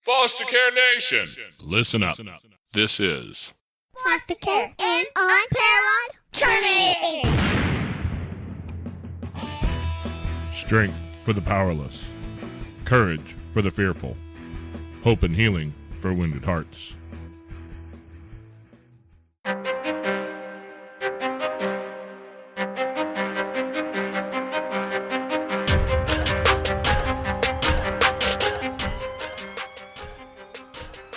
Foster Care Nation, listen up. This is Foster Care and Unparalleled Journey. strength for the powerless, courage for the fearful, hope and healing for wounded hearts.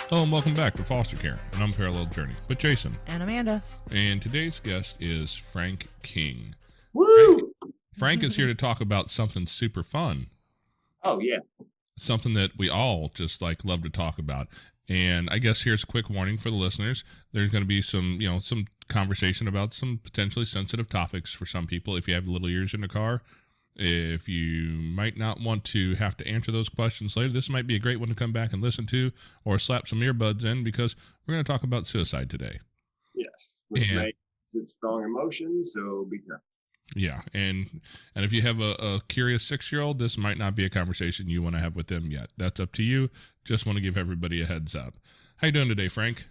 Hello and welcome back to Foster Care, an Unparalleled Journey with Jason. And Amanda. And today's guest is Frank King. Woo! Frank is here to talk about something super fun. Oh, yeah. Something that we all just love to talk about. And I guess here's a quick warning for the listeners. There's going to be some conversation about some potentially sensitive topics for some people. If you have little ears in the car, if you might not want to have to answer those questions later, this might be a great one to come back and listen to or slap some earbuds in, because we're going to talk about suicide today. Yes. Which makes it strong emotion, so be careful. Yeah, and if you have a curious 6-year-old, this might not be a conversation you want to have with them yet. That's up to you. Just want to give everybody a heads up. How you doing today, Frank?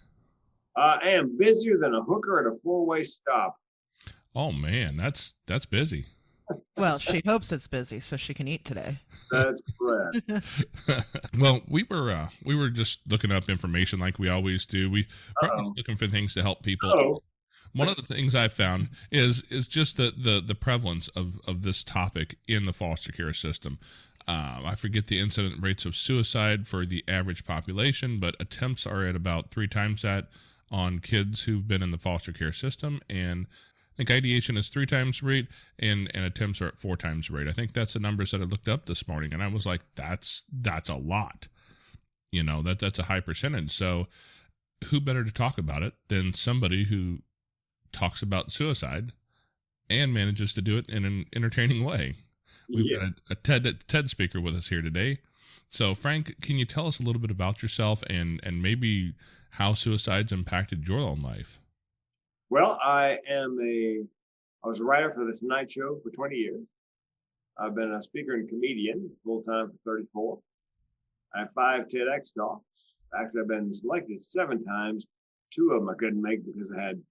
I am busier than a hooker at a four-way stop. Oh man, that's busy. Well, she hopes it's busy so she can eat today. That's correct. Well, we were just looking up information like we always do. We're looking for things to help people. Oh. One of the things I found is just the prevalence of this topic in the foster care system. I forget the incident rates of suicide for the average population, but attempts are at about 3 times that on kids who've been in the foster care system. And I think ideation is 3 times the rate, and attempts are at 4 times the rate. I think that's the numbers that I looked up this morning, and I was like, that's a lot. That's a high percentage. So who better to talk about it than somebody who talks about suicide and manages to do it in an entertaining way? We've got a TED speaker with us here today. So Frank, can you tell us a little bit about yourself and maybe how suicide's impacted your own life? Well, I was a writer for The Tonight Show for 20 years. I've been a speaker and comedian full-time for 34. I have 5 TEDx talks. Actually, I've been selected 7 times. 2 of them I couldn't make because I had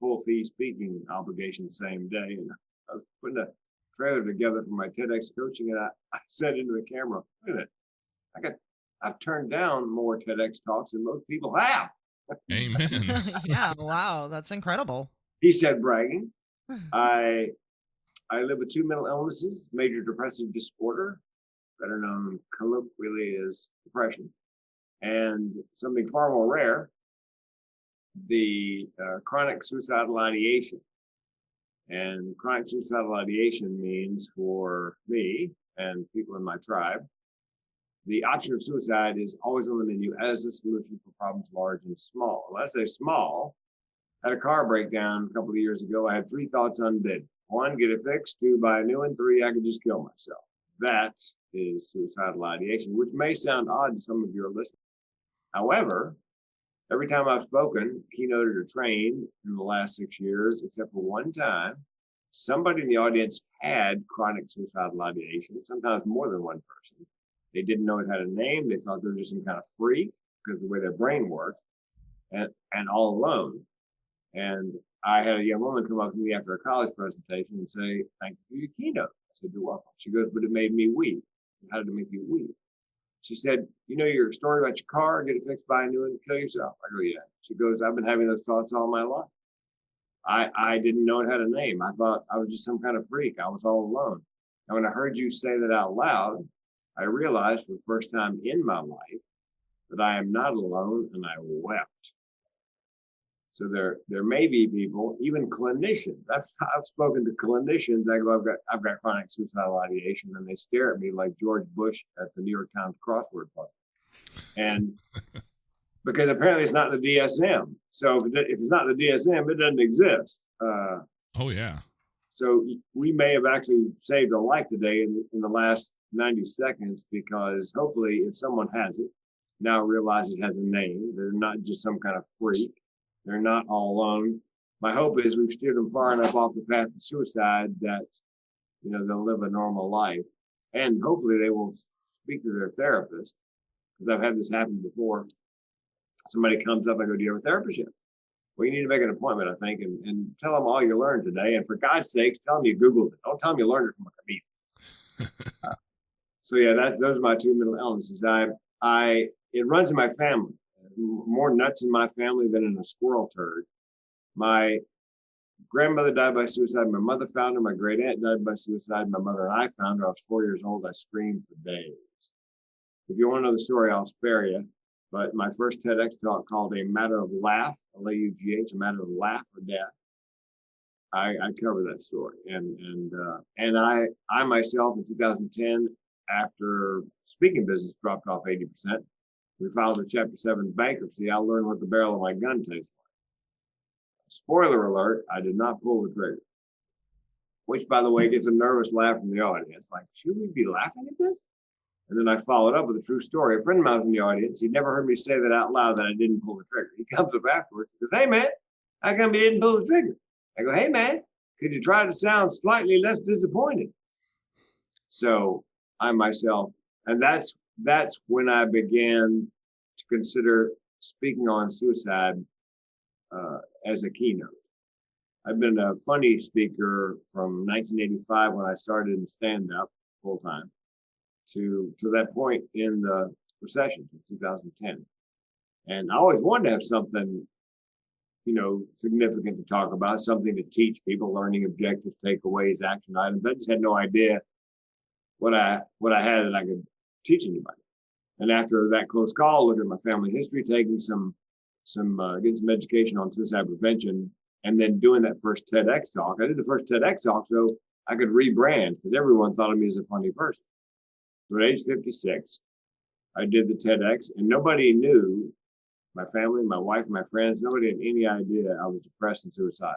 full fee speaking obligation the same day. And I was putting a trailer together for my TEDx coaching, and I said into the camera, wait a minute, I've turned down more TEDx talks than most people have. Amen. Yeah, wow, that's incredible. He said, bragging. I live with 2 mental illnesses, major depressive disorder, better known colloquially as depression, and something far more rare, the chronic suicidal ideation. And chronic suicidal ideation means, for me and people in my tribe, the option of suicide is always on the menu as a solution for problems large and small. When I say small, I had a car breakdown a couple of years ago. I had 3 thoughts on bid. 1, get it fixed. 2, buy a new one. 3, I could just kill myself. That is suicidal ideation, which may sound odd to some of your listeners. However, every time I've spoken, keynoted, or trained in the last 6 years, except for one time, somebody in the audience had chronic suicidal ideation, sometimes more than one person. They didn't know it had a name. They thought they were just some kind of freak because of the way their brain worked, and all alone. And I had a young woman come up to me after a college presentation and say, thank you for your keynote. I said, you're welcome. She goes, but it made me weep. How did it make you weep? She said, your story about your car, get it fixed, buy a new one, and kill yourself. I go, yeah. She goes, I've been having those thoughts all my life. I didn't know it had a name. I thought I was just some kind of freak. I was all alone. And when I heard you say that out loud, I realized for the first time in my life that I am not alone, and I wept. So there may be people, even clinicians. I've spoken to clinicians. I go, I've got chronic suicidal ideation, and they stare at me like George Bush at the New York Times crossword puzzle. And because apparently it's not in the DSM. So if it's not in the DSM, it doesn't exist. Oh yeah. So we may have actually saved a life today in the last 90 seconds, because hopefully if someone has it, now realize it has a name. They're not just some kind of freak. They're not all alone. My hope is we've steered them far enough off the path of suicide that, they'll live a normal life. And hopefully they will speak to their therapist because I've had this happen before. Somebody comes up, I go, do you have a therapist yet? Well, you need to make an appointment, I think, and tell them all you learned today. And for God's sakes, tell them you Googled it. Don't tell them you learned it from a comedian. So yeah, those are my two mental illnesses. It runs in my family. More nuts in my family than in a squirrel turd. My grandmother died by suicide. My mother found her. My great aunt died by suicide. My mother and I found her. I was 4 years old. I screamed for days. If you want to know the story, I'll spare you. But my first TEDx talk called A Matter of Laugh, L-A-U-G-H, A Matter of Laugh or Death. I cover that story. And I myself in 2010, after speaking business dropped off 80%, we filed a Chapter 7 bankruptcy. I learned what the barrel of my gun tastes like. Spoiler alert, I did not pull the trigger. Which, by the way, gets a nervous laugh from the audience. Like, should we be laughing at this? And then I followed up with a true story. A friend of mine was in the audience. He'd never heard me say that out loud, that I didn't pull the trigger. He comes up afterwards and goes, hey, man, how come you didn't pull the trigger? I go, hey, man, could you try to sound slightly less disappointed? So I myself, and that's when I began to consider speaking on suicide as a keynote. I've been a funny speaker from 1985 when I started in stand-up full-time to that point in the recession in 2010. And I always wanted to have something, significant to talk about, something to teach people, learning objectives, takeaways, action items. I just had no idea what I had that I could teach anybody. And after that close call, looking at my family history, taking getting some education on suicide prevention, and then doing that first TEDx talk. I did the first TEDx talk so I could rebrand, because everyone thought of me as a funny person. So at age 56, I did the TEDx, and nobody knew, my family, my wife, my friends, nobody had any idea I was depressed and suicidal.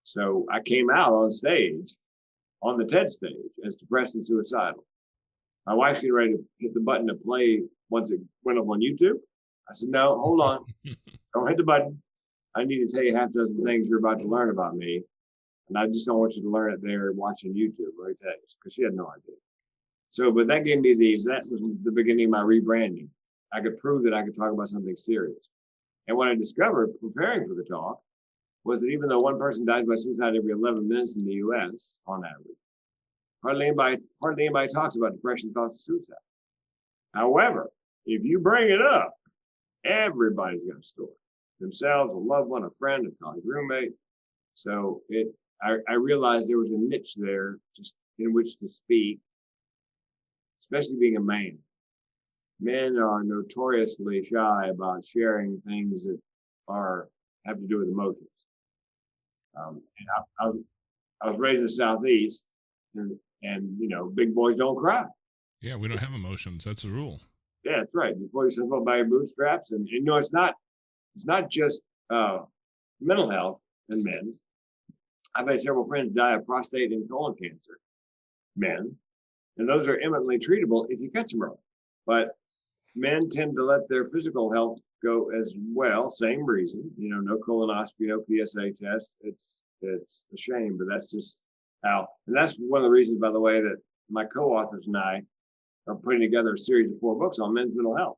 So I came out on stage, on the TED stage, as depressed and suicidal. My wife's getting ready to hit the button to play once it went up on YouTube. I said, no, hold on. Don't hit the button. I need to tell you half a dozen things you're about to learn about me. And I just don't want you to learn it there watching YouTube, right? Because she had no idea. So, but that gave me that was the beginning of my rebranding. I could prove that I could talk about something serious. And what I discovered preparing for the talk was that even though one person dies by suicide every 11 minutes in the US on average, hardly anybody talks about depression, thoughts of suicide. However, if you bring it up, everybody's got a story. Themselves, a loved one, a friend, a college roommate. So I realized there was a niche there just in which to speak, especially being a man. Men are notoriously shy about sharing things that have to do with emotions. And I was raised in the Southeast, and big boys don't cry. Yeah, we don't have emotions. That's a rule. Yeah, that's right. You pull yourself up by your bootstraps, and it's not just mental health in men. I've had several friends die of prostate and colon cancer, men, and those are eminently treatable if you catch them early. But men tend to let their physical health go as well. Same reason, no colonoscopy, no PSA test. It's a shame, but that's just how. And that's one of the reasons, by the way, that my co-authors and I are putting together a series of 4 books on men's mental health.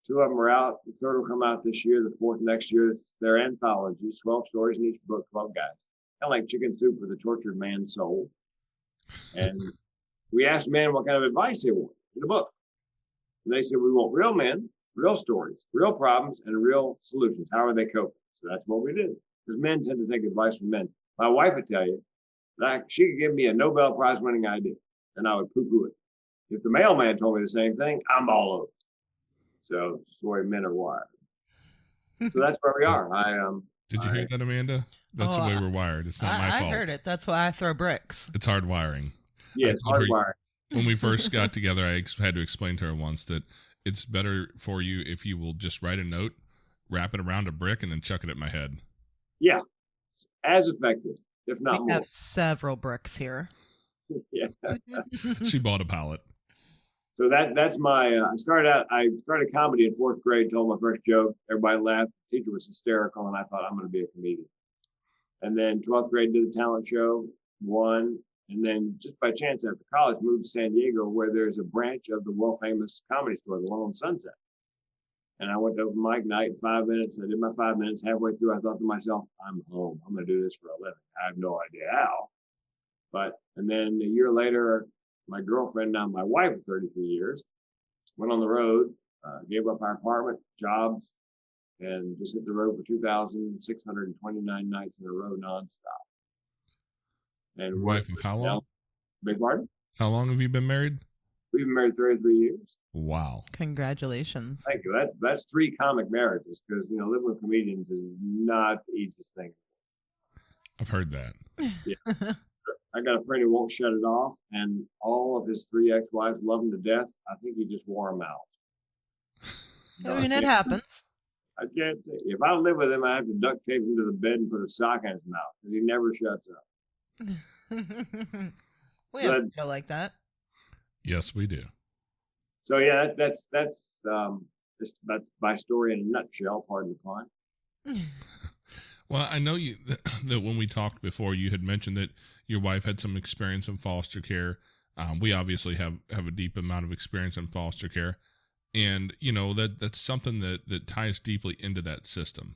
2 of them are out. The 3rd will come out this year. The 4th next year. They're anthologies, 12 stories in each book, 12 guys. Kind of like Chicken Soup for the Tortured Man's Soul. And we asked men what kind of advice they want in the book. And they said, we want real men, real stories, real problems, and real solutions. How are they coping? So that's what we did. Because men tend to take advice from men. My wife would tell you that she could give me a Nobel Prize winning idea, and I would poo-poo it. If the mailman told me the same thing, I'm all over. So that's the way men are wired. So that's where we are. Did you hear that, Amanda? That's the way we're wired. It's not my fault. I heard it. That's why I throw bricks. It's hard wiring. Yeah, it's hard wiring. When we first got together, I had to explain to her once that it's better for you if you will just write a note, wrap it around a brick, and then chuck it at my head. Yeah, as effective, if not more. We have several bricks here. Yeah. She bought a pallet. So that's my. I started comedy in 4th grade. Told my first joke. Everybody laughed. The teacher was hysterical, and I thought I'm going to be a comedian. And then 12th grade did a talent show, won, And then just by chance after college, moved to San Diego, where there's a branch of the world famous comedy store, the one on Sunset. And I went to open mic night in 5 minutes. I did my 5 minutes. Halfway through, I thought to myself, I'm home. I'm going to do this for a living. I have no idea how. And then a year later, my girlfriend, now my wife of 33 years, went on the road, gave up our apartment, jobs, and just hit the road for 2,629 nights in a row nonstop. And wife of how long? Big pardon? How long have you been married? We've been married 33 years. Wow. Congratulations. Thank you. That's 3 comic marriages, because living with comedians is not the easiest thing. I've heard that. Yeah. I got a friend who won't shut it off, and all of his 3 ex-wives love him to death. I think he just wore them out. I mean, it happens. I can't. If I live with him, I have to duct tape him to the bed and put a sock in his mouth, because he never shuts up. We have people like that. Yes, we do. So yeah, that's my story in a nutshell. Pardon the pun. Well, I know that when we talked before, you had mentioned that your wife had some experience in foster care. We obviously have a deep amount of experience in foster care, and that's something that ties deeply into that system,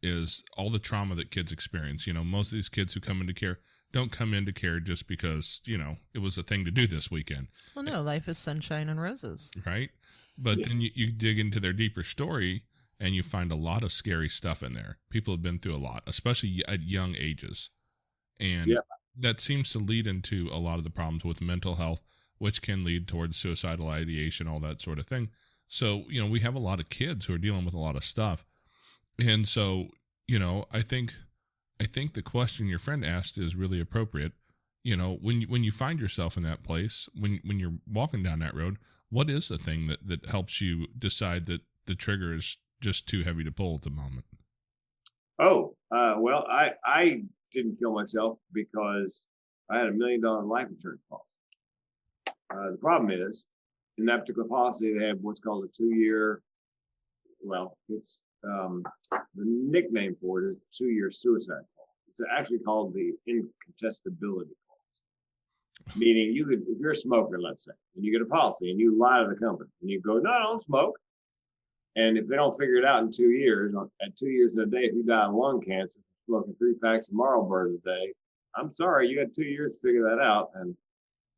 is all the trauma that kids experience. Most of these kids who come into care don't come into care just because, it was a thing to do this weekend. Well, no, life is sunshine and roses. Right? But then you dig into their deeper story, and you find a lot of scary stuff in there. People have been through a lot, especially at young ages. And that seems to lead into a lot of the problems with mental health, which can lead towards suicidal ideation, all that sort of thing. So, we have a lot of kids who are dealing with a lot of stuff. And so, I think the question your friend asked is really appropriate. When you find yourself in that place, when you're walking down that road, what is the thing that helps you decide that the trigger is just too heavy to pull at the moment? Well, I didn't kill myself because I had $1 million life insurance policy. The problem is, in that particular policy, they have what's called a 2-year, it's the nickname for it is 2-year suicide policy. It's actually called the incontestability policy. Meaning if you're a smoker, let's say, and you get a policy and you lie to the company and you go, no, I don't smoke. And if they don't figure it out in 2 years, at 2 years in a day, if you die of lung cancer, smoking 3 packs of Marlboro a day, I'm sorry, you got 2 years to figure that out. And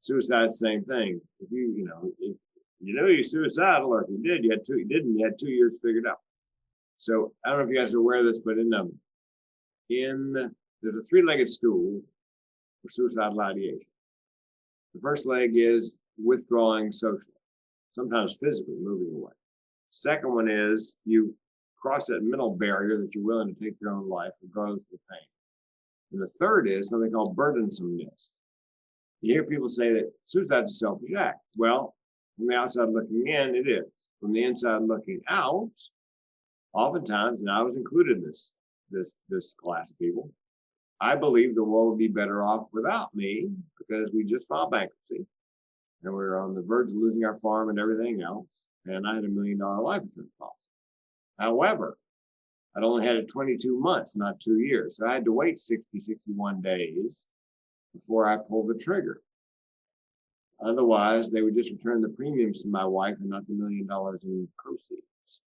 suicide, same thing. If if you're suicidal, or if you did, you had 2 years figured out. So I don't know if you guys are aware of this, but there's a 3-legged stool for suicidal ideation. The first leg is withdrawing socially, sometimes physically moving away. Second one is you cross that mental barrier that you're willing to take your own life, regardless of the pain. And the third is something called burdensomeness. You hear people say that suicide is a selfish act. Well, from the outside looking in, it is. From the inside looking out, oftentimes, and I was included in this class of people, I believe the world would be better off without me, because we just filed bankruptcy and we were on the verge of losing our farm and everything else. And I had $1 million life insurance policy. However, I'd only had it 22 months, not 2 years. So I had to wait 61 days before I pulled the trigger. Otherwise, they would just return the premiums to my wife and not the $1 million in proceeds.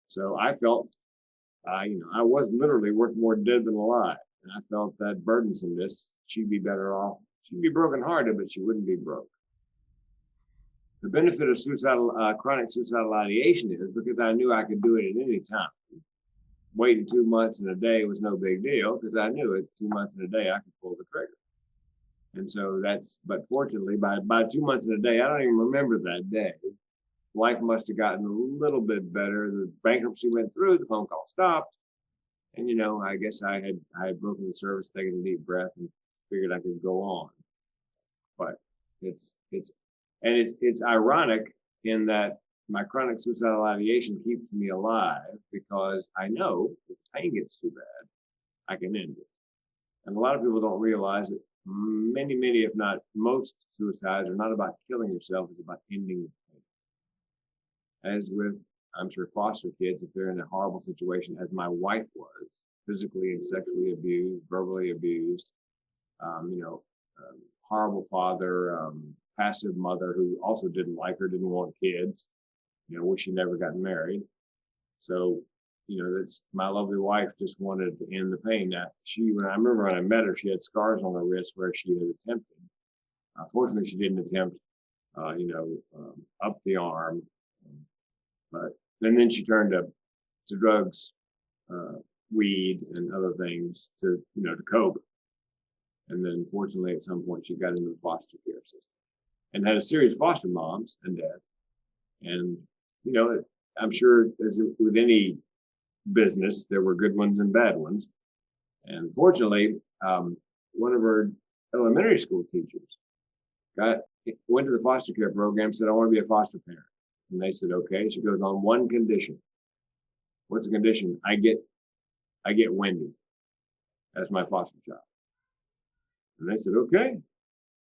So I felt, I was literally worth more dead than alive. And I felt that burdensomeness, she'd be better off. She'd be brokenhearted, but she wouldn't be broke. The benefit of chronic suicidal ideation is because I knew I could do it at any time. Waiting 2 months and a day was no big deal, because I knew it 2 months and a day I could pull the trigger. And so but fortunately, by 2 months and a day, I don't even remember that day. Life must have gotten a little bit better. The bankruptcy went through, the phone call stopped. And, I guess I had broken the service, taken a deep breath, and figured I could go on. But it's ironic in that my chronic suicidal ideation keeps me alive, because I know if the pain gets too bad, I can end it. And a lot of people don't realize that many, if not most, suicides are not about killing yourself, it's about ending the pain. As with, I'm sure, foster kids, if they're in a horrible situation, as my wife was, physically and sexually abused, verbally abused, horrible father, passive mother who also didn't like her, didn't want kids, wish she never got married. So, that's my lovely wife just wanted to end the pain. Now, I remember when I met her, she had scars on her wrist where she had attempted. Fortunately, she didn't attempt, up the arm. And then she turned to drugs, weed, and other things to cope. And then, fortunately, at some point, she got into the foster care system and had a series of foster moms and dads. And, I'm sure as with any business, there were good ones and bad ones. And fortunately, one of her elementary school teachers went to the foster care program, said, I want to be a foster parent. And they said, okay. She goes, on one condition. What's the condition? I get Wendy as my foster child. And they said, okay.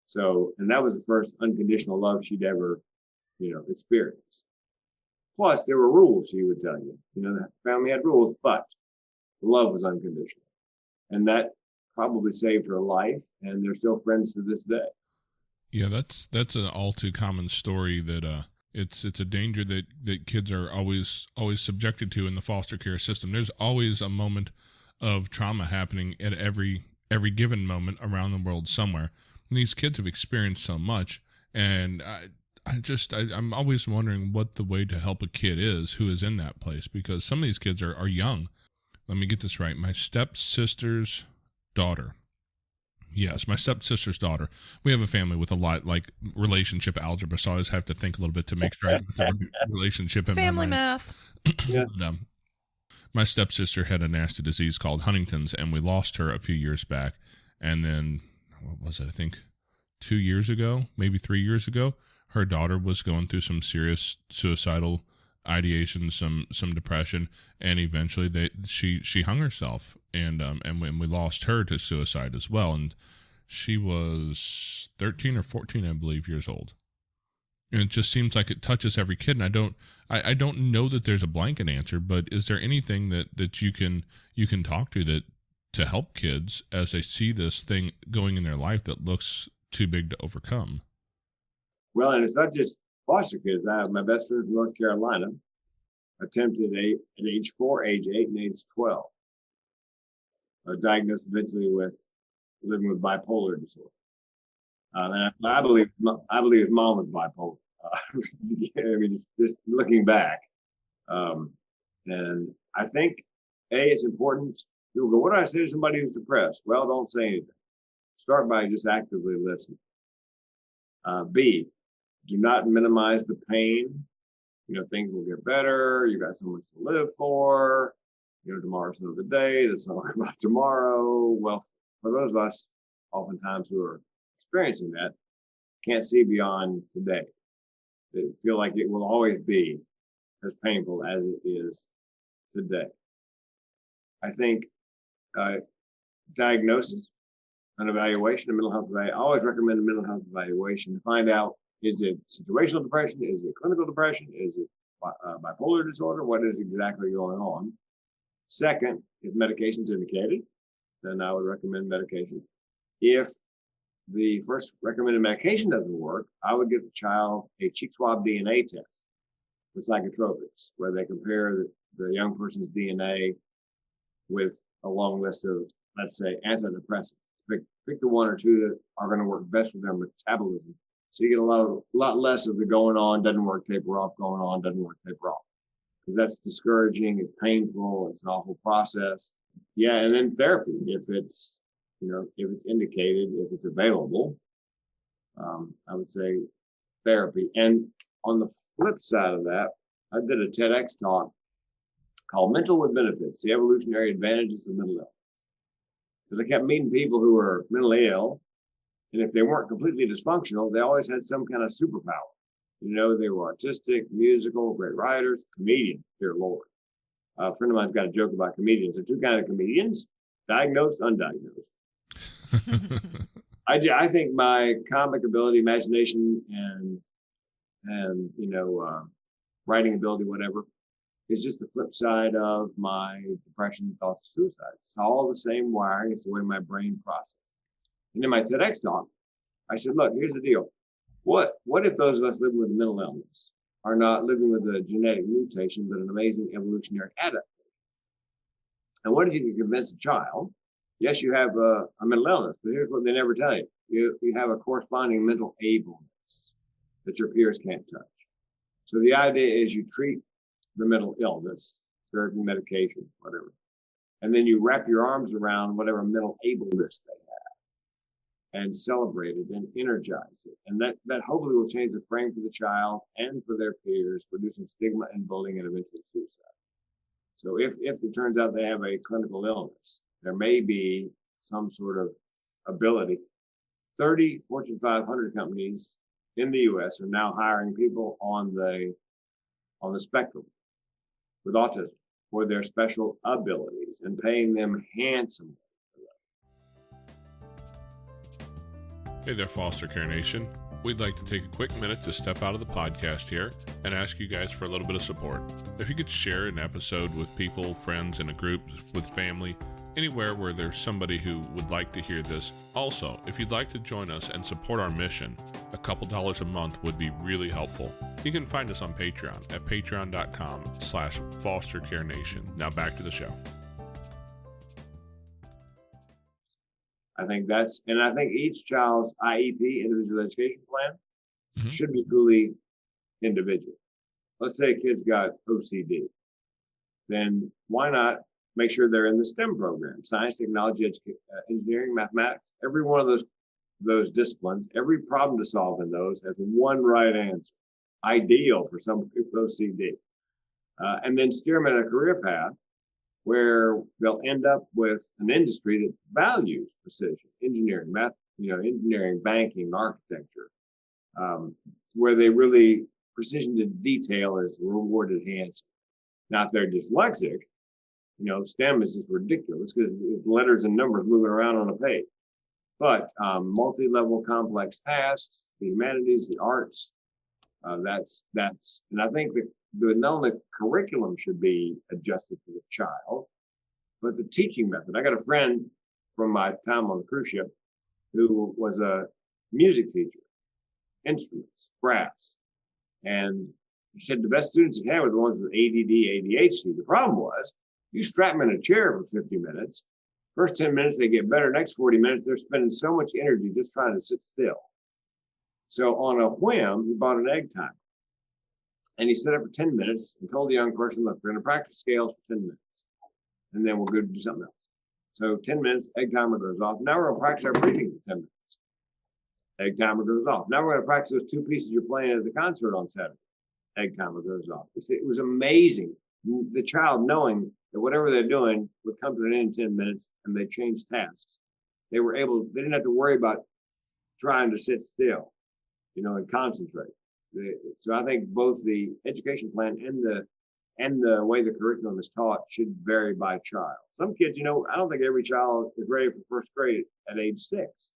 So, and that was the first unconditional love she'd ever, experienced. Plus, there were rules, she would tell you. The family had rules, but love was unconditional. And that probably saved her life, and they're still friends to this day. Yeah, that's an all too common story that it's a danger that kids are always subjected to in the foster care system. There's always a moment of trauma happening at every given moment around the world somewhere. And these kids have experienced so much, and I'm always wondering what the way to help a kid is who is in that place, because some of these kids are young. Let me get this right. My stepsister's daughter. Yes, my stepsister's daughter. We have a family with a lot like relationship algebra, so I always have to think a little bit to make sure I get the relationship in Family my mind. math. Yeah. But, my stepsister had a nasty disease called Huntington's, and we lost her a few years back. And then, what was it? I think 2 years ago, maybe 3 years ago, her daughter was going through some serious suicidal ideation, some depression, and eventually she hung herself, and we lost her to suicide as well. And she was 13 or 14, I believe, years old. And it just seems like it touches every kid. And I don't know that there's a blanket answer, but is there anything that you can talk to help kids as they see this thing going in their life that looks too big to overcome? Well, and it's not just foster kids. I have my best friend from North Carolina attempted at age 4, age 8, and age 12. Diagnosed eventually with living with bipolar disorder. And I believe his mom was bipolar. Just looking back. And I think, it's important. People go, what do I say to somebody who's depressed? Well, don't say anything. Start by just actively listening. B, do not minimize the pain. Things will get better. You got so much to live for. Tomorrow's another day. Let's not talk about tomorrow. Well, for those of us, oftentimes who are experiencing that, can't see beyond today. They feel like it will always be as painful as it is today. I think diagnosis, an evaluation, a mental health evaluation. I always recommend a mental health evaluation to find out, is it situational depression? Is it clinical depression? Is it bipolar disorder? What is exactly going on? Second, if medication is indicated, then I would recommend medication. If the first recommended medication doesn't work, I would give the child a cheek swab DNA test with psychotropics, where they compare the young person's DNA with a long list of, let's say, antidepressants. Pick the one or two that are going to work best with their metabolism. So you get a lot less of the going on, doesn't work, taper off, going on, doesn't work, taper off. Because that's discouraging, it's painful, it's an awful process. Yeah, and then therapy, if it's indicated, if it's available, I would say therapy. And on the flip side of that, I did a TEDx talk called Mental with Benefits, the Evolutionary Advantages of Mental Health. Because I kept meeting people who were mentally ill, and if they weren't completely dysfunctional, they always had some kind of superpower. They were artistic, musical, great writers, comedians, dear Lord. A friend of mine's got a joke about comedians. There are two kinds of comedians, diagnosed, undiagnosed. I think my comic ability, imagination, and writing ability, whatever, is just the flip side of my depression, thoughts of suicide. It's all the same wiring. It's the way my brain processes. And in my TEDx talk, I said, look, here's the deal. What if those of us living with a mental illness are not living with a genetic mutation, but an amazing evolutionary adaptation? And what if you can convince a child, yes, you have a mental illness, but here's what they never tell you. You have a corresponding mental ableness that your peers can't touch. So the idea is you treat the mental illness, therapy, medication, whatever, and then you wrap your arms around whatever mental ableness they have and celebrate it and energize it. And that hopefully will change the frame for the child and for their peers, reducing stigma and bullying and eventually suicide. So if it turns out they have a clinical illness, there may be some sort of ability. 30 Fortune 500 companies in the U.S. are now hiring people on the spectrum with autism for their special abilities and paying them handsomely. Hey there, Foster Care Nation. We'd like to take a quick minute to step out of the podcast here and ask you guys for a little bit of support. If you could share an episode with people, friends, in a group, with family, anywhere where there's somebody who would like to hear this. Also, if you'd like to join us and support our mission, a couple dollars a month would be really helpful. You can find us on Patreon at patreon.com/fostercarenation. Now back to the show. I think each child's IEP, individual education plan, should be truly individual. Let's say a kid's got OCD. Then why not make sure they're in the STEM program, science, technology, engineering, mathematics, every one of those disciplines, every problem to solve in those has one right answer, ideal for somebody with OCD. And then steer them in a career path where they'll end up with an industry that values precision, engineering, math, engineering, banking, architecture, where they really precision to detail is rewarded handsomely. Now, if they're dyslexic, STEM is just ridiculous because it's letters and numbers moving around on a page. But multi-level complex tasks, the humanities, the arts, and I think not only curriculum should be adjusted to the child, but the teaching method. I got a friend from my time on the cruise ship who was a music teacher, instruments, brass. And he said the best students he had were the ones with ADD, ADHD. The problem was you strap them in a chair for 50 minutes. First 10 minutes, they get better. Next 40 minutes, they're spending so much energy just trying to sit still. So on a whim, he bought an egg timer. And he set up for 10 minutes and told the young person, look, we're going to practice scales for 10 minutes. And then we'll go do something else. So 10 minutes, egg timer goes off. Now we're going to practice our breathing for 10 minutes. Egg timer goes off. Now we're going to practice those two pieces you're playing at the concert on Saturday. Egg timer goes off. It was amazing. The child knowing that whatever they're doing would come to an end in 10 minutes and they changed tasks. They didn't have to worry about trying to sit still, and concentrate. So I think both the education plan and the way the curriculum is taught should vary by child. Some kids, I don't think every child is ready for first grade at age 6.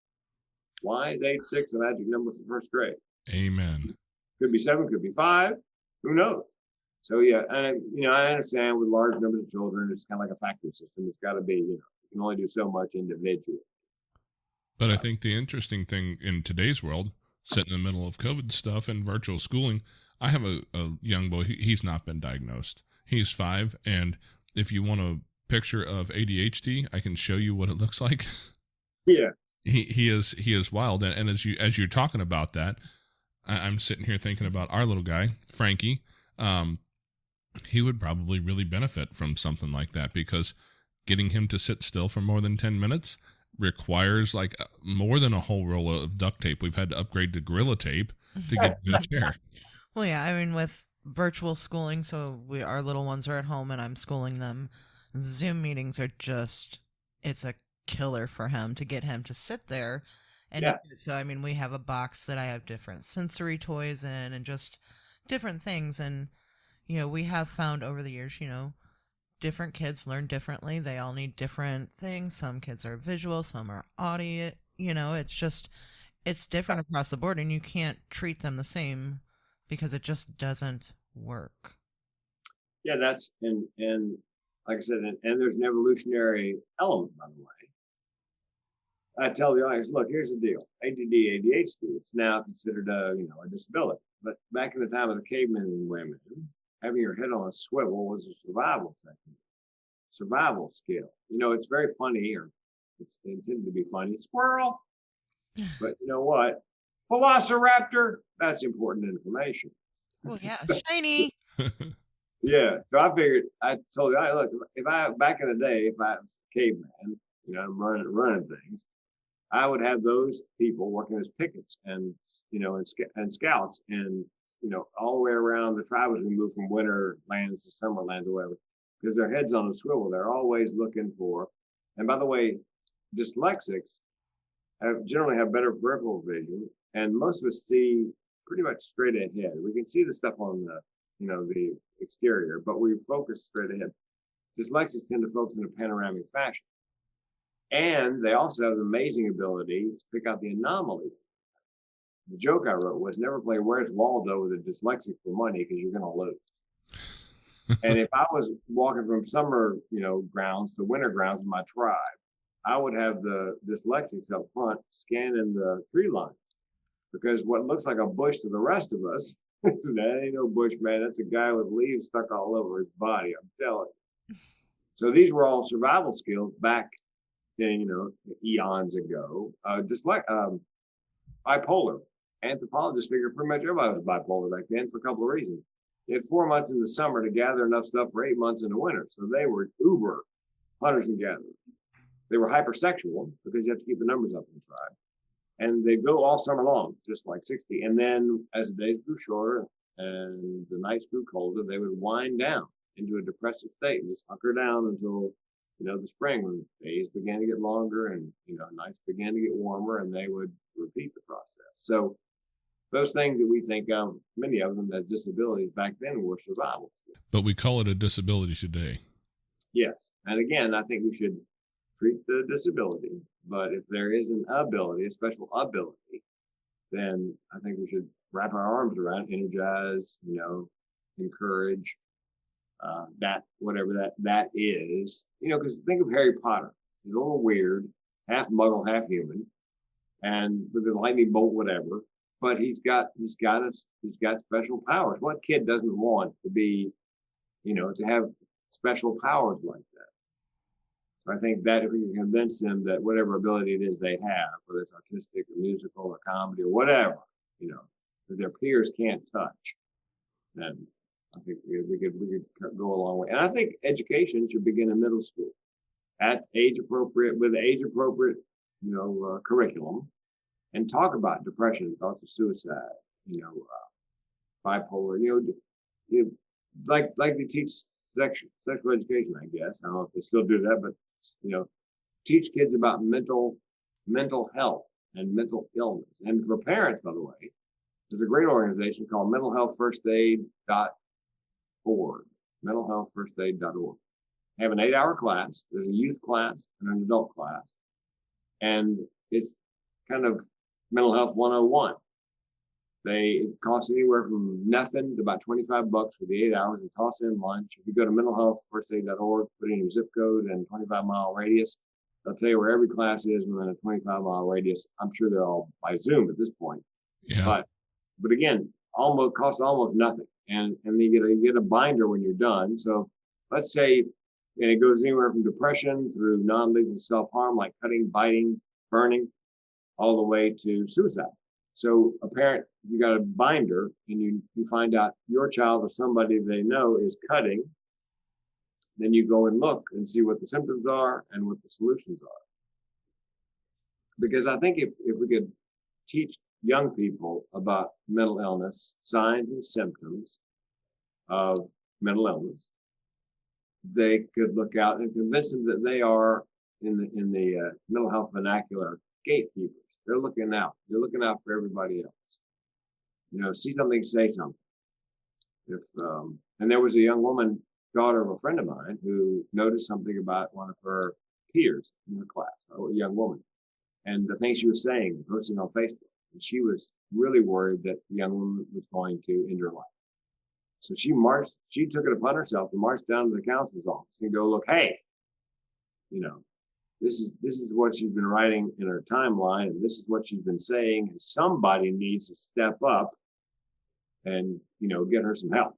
Why is age 6 a magic number for first grade? Amen. Could be 7, could be 5. Who knows? So yeah, and I understand with large numbers of children, it's kind of like a factory system. It's got to be, you can only do so much individually. But I think the interesting thing in today's world, sitting in the middle of COVID stuff and virtual schooling, I have a young boy. He's not been diagnosed. He's 5, and if you want a picture of ADHD, I can show you what it looks like. Yeah, he is wild. And as you're talking about that, I'm sitting here thinking about our little guy, Frankie. He would probably really benefit from something like that because getting him to sit still for more than 10 minutes requires like more than a whole roll of duct tape. We've had to upgrade to Gorilla Tape to get in the chair. Well, yeah, I mean, with virtual schooling, so our little ones are at home and I'm schooling them. Zoom meetings are it's a killer for him to get him to sit there. And so, I mean, we have a box that I have different sensory toys in and just different things. And, we have found over the years, different kids learn differently. They all need different things. Some kids are visual, some are audio. It's different across the board, and you can't treat them the same because it just doesn't work. Yeah, that's and like I said, and there's an evolutionary element, by the way. I tell the audience, look, here's the deal. ADD, ADHD, it's now considered a disability. But back in the time of the cavemen and women, having your head on a swivel was a survival technique, survival skill. It's very funny, or it's intended to be funny. Squirrel. But you know what? Velociraptor, that's important information. Oh yeah, shiny. Yeah. So I figured, I told you, look, if I, back in the day, if I was a caveman, I'm running things, I would have those people working as pickets and scouts and all the way around the tribe as we move from winter lands to summer lands or whatever, because their heads on a swivel. They're always looking for. And by the way, dyslexics generally have better peripheral vision, and most of us see pretty much straight ahead. We can see the stuff on the exterior, but we focus straight ahead. Dyslexics tend to focus in a panoramic fashion. And they also have an amazing ability to pick out the anomaly. The joke I wrote was never play Where's Waldo with a dyslexic for money because you're going to lose. And if I was walking from summer, grounds to winter grounds in my tribe, I would have the dyslexics up front scanning the tree line, because what looks like a bush to the rest of us, that ain't no bush, man. That's a guy with leaves stuck all over his body. I'm telling you. So these were all survival skills back eons ago. Bipolar. Anthropologists figured pretty much everybody was bipolar back then for a couple of reasons. They had 4 months in the summer to gather enough stuff for 8 months in the winter. So they were uber hunters and gatherers. They were hypersexual because you have to keep the numbers up in the tribe. And they go all summer long, just like 60. And then as the days grew shorter and the nights grew colder, they would wind down into a depressive state and just hunker down until the spring, when days began to get longer and nights began to get warmer, and they would repeat the process. So those things that we think of, many of them as disabilities back then, were survival skills. But we call it a disability today. Yes. And again, I think we should treat the disability, but if there is an ability, a special ability, then I think we should wrap our arms around, energize, encourage, that whatever that is, because think of Harry Potter. He's a little weird, half muggle, half human, and with the lightning bolt, whatever. But he's got special powers. What kid doesn't want to be, to have special powers like that? So I think that if we can convince them that whatever ability it is they have, whether it's artistic or musical or comedy or whatever, that their peers can't touch, then I think we could go a long way. And I think education should begin in middle school at age appropriate, with age appropriate, curriculum, and talk about depression, thoughts of suicide, bipolar, like they teach sexual education, I guess. I don't know if they still do that, but, teach kids about mental health and mental illness. And for parents, by the way, there's a great organization called mentalhealthfirstaid.org, mentalhealthfirstaid.org. They have an 8-hour class. There's a youth class and an adult class. And it's kind of mental health 101. It costs anywhere from nothing to about $25 for the 8 hours, and toss in lunch. If you go to mentalhealthfirstaid.org, put in your zip code and 25-mile radius, they'll tell you where every class is within a 25-mile radius. I'm sure they're all by Zoom at this point. Yeah. But again, costs almost nothing. And you get a binder when you're done. So let's say, and it goes anywhere from depression through non-lethal self-harm, like cutting, biting, burning, all the way to suicide. So a parent, you got a binder and you find out your child or somebody they know is cutting, then you go and look and see what the symptoms are and what the solutions are. Because I think if we could teach young people about mental illness, signs and symptoms of mental illness, they could look out and convince them that they are in the mental health vernacular gatekeepers. They're looking out. They're looking out for everybody else. See something, say something. And there was a young woman, daughter of a friend of mine, who noticed something about one of her peers in her class, a young woman, and the things she was saying, posting on Facebook. And she was really worried that the young woman was going to end her life. So she took it upon herself to march down to the counselor's office and go, look, hey, this is what she's been writing in her timeline, and this is what she's been saying, and somebody needs to step up and get her some help.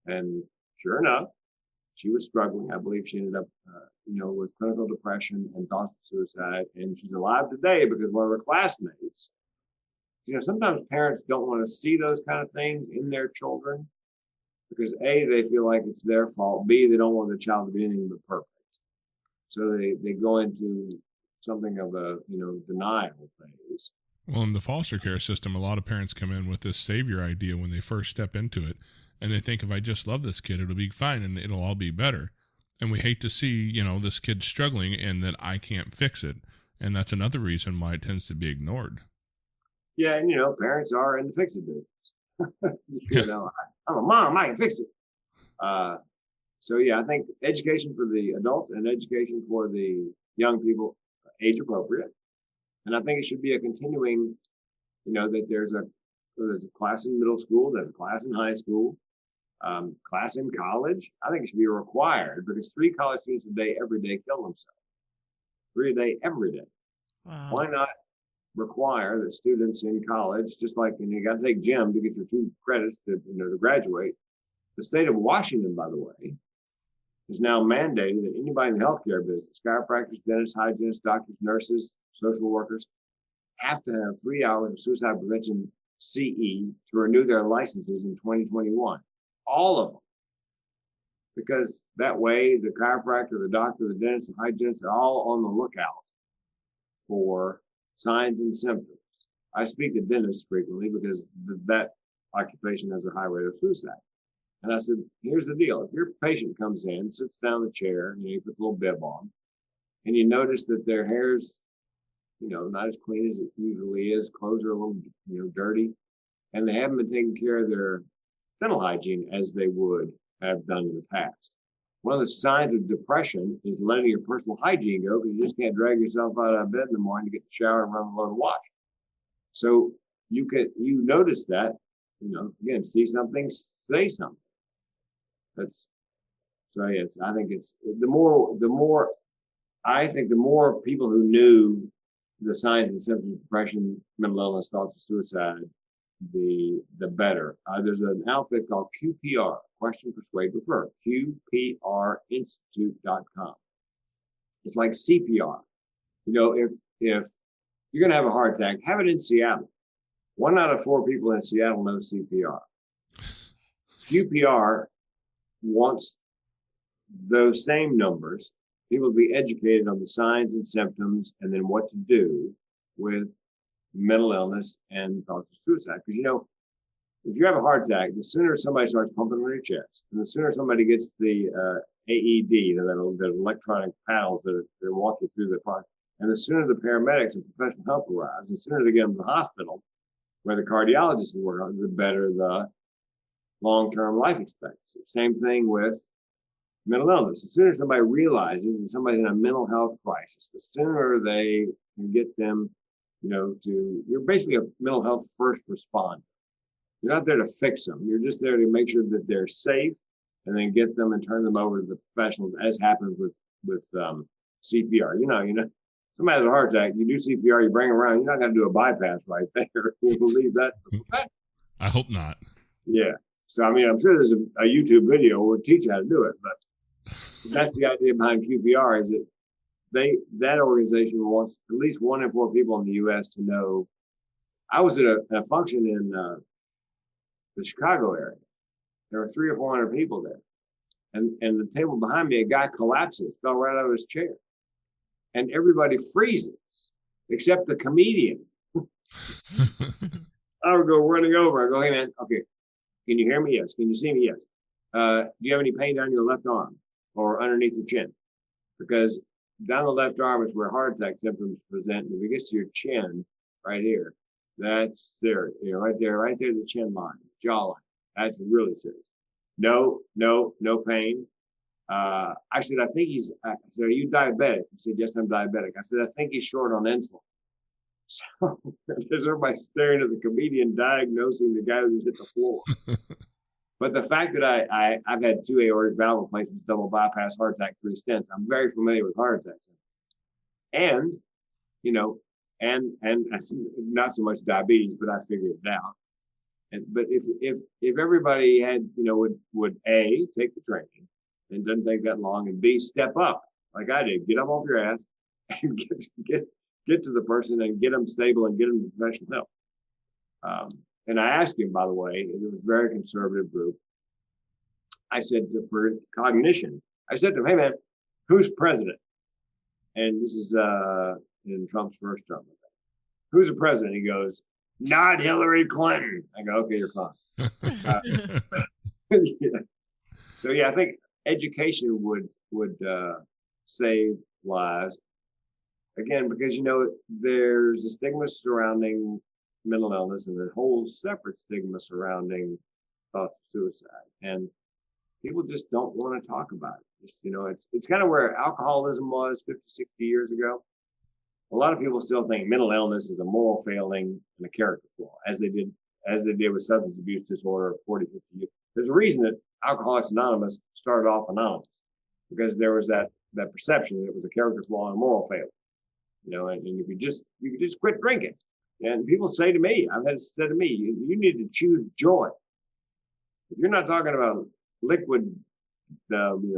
And sure enough, she was struggling. I believe she ended up with clinical depression and thoughts of suicide, and she's alive today because one of her classmates, sometimes parents don't want to see those kind of things in their children because A, they feel like it's their fault, B, they don't want their child to be anything but perfect. So they go into something of a denial phase. Well, in the foster care system, a lot of parents come in with this savior idea when they first step into it, and they think if I just love this kid, it'll be fine and it'll all be better. And we hate to see this kid struggling and that I can't fix it, and that's another reason why it tends to be ignored. Yeah, and parents are in the fix it business. I'm a mom, I can fix it. So yeah, I think education for the adults and education for the young people, age appropriate. And I think it should be a continuing, that there's a class in middle school, there's a class in high school, class in college. I think it should be required because 3 college students a day, every day, kill themselves. 3 a day, every day. Wow. Why not require that students in college, just like you got to take gym to get your 2 credits to graduate. The state of Washington, by the way, is now mandating that anybody in the healthcare business, chiropractors, dentists, hygienists, doctors, nurses, social workers, have to have 3 hours of suicide prevention CE to renew their licenses in 2021. All of them. Because that way, the chiropractor, the doctor, the dentist, the hygienist are all on the lookout for signs and symptoms. I speak to dentists frequently because that occupation has a high rate of suicide. And I said, here's the deal. If your patient comes in, sits down in the chair, you put a little bib on, and you notice that their hair's, not as clean as it usually is, clothes are a little, dirty, and they haven't been taking care of their dental hygiene as they would have done in the past. One of the signs of depression is letting your personal hygiene go because you just can't drag yourself out of bed in the morning to get the shower and run a load of wash. So you notice that, again, see something, say something. I think it's the more people who knew the signs and symptoms of depression, mental illness, thoughts of suicide, the better. There's an outfit called QPR, Question, Persuade, Refer, QPRinstitute.com. It's like CPR. If you're going to have a heart attack, have it in Seattle. 1 out of 4 people in Seattle know CPR. QPR wants those same numbers, people to be educated on the signs and symptoms and then what to do with mental illness and thoughts of suicide. Because, if you have a heart attack, the sooner somebody starts pumping on your chest, and the sooner somebody gets the AED, that electronic paddles that walk you through the process, and the sooner the paramedics and professional help arrives, the sooner they get them to the hospital where the cardiologist will work on, the better the long-term life expectancy. Same thing with mental illness. The sooner somebody realizes that somebody's in a mental health crisis, the sooner they can get them, you're basically a mental health first responder. You're not there to fix them. You're just there to make sure that they're safe and then get them and turn them over to the professionals, as happens with CPR. Somebody has a heart attack, you do CPR, you bring them around, you're not going to do a bypass right there. You'll leave that to the professional. I hope not. Yeah. So, I'm sure there's a YouTube video where we'll teach you how to do it, but that's the idea behind QPR is that that organization wants at least 1 in 4 people in the U.S. to know. I was at a function in the Chicago area. There were 300 or 400 people there. And the table behind me, a guy collapses, fell right out of his chair. And everybody freezes, except the comedian. I would go running over. I go, hey, man, okay, can you hear me? Yes. Can you see me? Yes. Do you have any pain down your left arm or underneath your chin? Because down the left arm is where heart attack symptoms present. And if it gets to your chin, right here, that's serious. Right there, the chin line, jawline. That's really serious. No pain. I said, I said, are you diabetic? He said, yes, I'm diabetic. I said, I think he's short on insulin. So there's everybody staring at the comedian diagnosing the guy who's hit the floor. But the fact that I've had 2 aortic valve replacements, double bypass, heart attack, 3 stents, I'm very familiar with heart attacks. and you know, and not so much diabetes, but I figured it out. But if everybody had, would A, take the training, and doesn't take that long, and B, step up like I did, get up off your ass and get to the person and get them stable and get them professional help. And I asked him, by the way, it was a very conservative group. I said, for cognition, I said to him, hey man, who's president? And this is in Trump's first term. Who's the president? He goes, not Hillary Clinton. I go, okay, you're fine. Yeah. So yeah, I think education would save lives. Again, because there's a stigma surrounding mental illness and a whole separate stigma surrounding thoughts of suicide, and people just don't want to talk about it. It's kind of where alcoholism was 50, 60 years ago. A lot of people still think mental illness is a moral failing and a character flaw, as they did with substance abuse disorder 40, 50 years. There's a reason that Alcoholics Anonymous started off anonymous, because there was that perception that it was a character flaw and a moral failing. And you could just quit drinking. And people say to me, I've had it said to me, you need to choose joy. If you're not talking about liquid,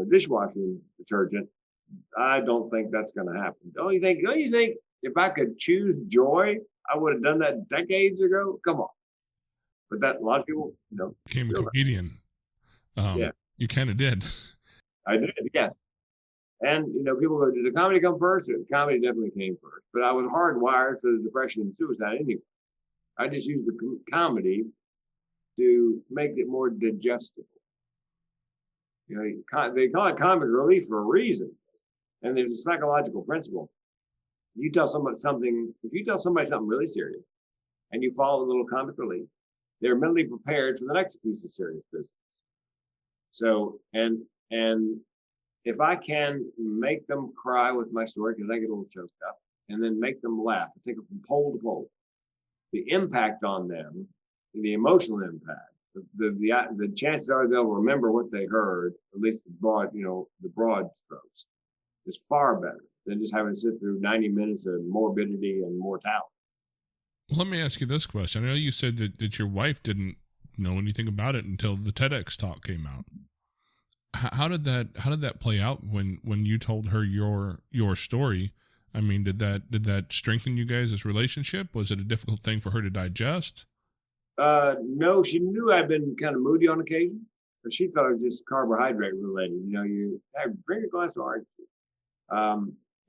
dishwashing detergent, I don't think that's going to happen. Don't you think if I could choose joy, I would have done that decades ago? Come on. But that a lot of people, became a comedian. Yeah. You kind of did. I did, yes. And, people go, did the comedy come first? The comedy definitely came first. But I was hardwired for the depression and suicide anyway. I just used the comedy to make it more digestible. They call it comic relief for a reason. And there's a psychological principle. If you tell somebody something really serious, and you follow a little comic relief, they're mentally prepared for the next piece of serious business. So, and if I can make them cry with my story, because I get a little choked up, and then make them laugh, take it from pole to pole, the impact on them, the emotional impact, the chances are they'll remember what they heard, at least the broad strokes, is far better than just having to sit through 90 minutes of morbidity and mortality. Well, let me ask you this question. I know you said that your wife didn't know anything about it until the TEDx talk came out. How did that play out when you told her your story? I mean, did that strengthen you guys' relationship? Was it a difficult thing for her to digest? No, she knew I'd been kind of moody on occasion, but she thought it was just carbohydrate related. You drink a glass of orange juice.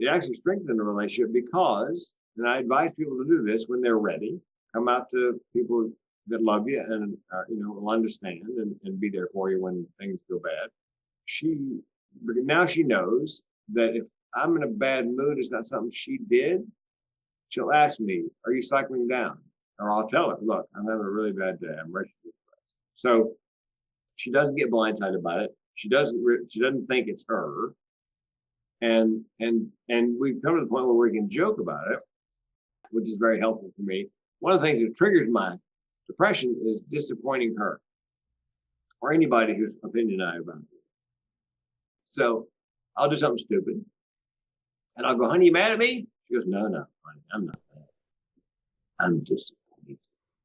It actually strengthened the relationship because, and I advise people to do this when they're ready, come out to people that love you and will understand and be there for you when things go bad. Now she knows that if I'm in a bad mood, it's not something she did. She'll ask me, "Are you cycling down?" Or I'll tell her, "Look, I'm having a really bad day. I'm ready to be depressed." So she doesn't get blindsided by it. She doesn't think it's her. And we've come to the point where we can joke about it, which is very helpful for me. One of the things that triggers my depression is disappointing her or anybody who's opinionated about it. So I'll do something stupid and I'll go, "Honey, you mad at me?" She goes, "No, honey, I'm not mad. I'm disappointed."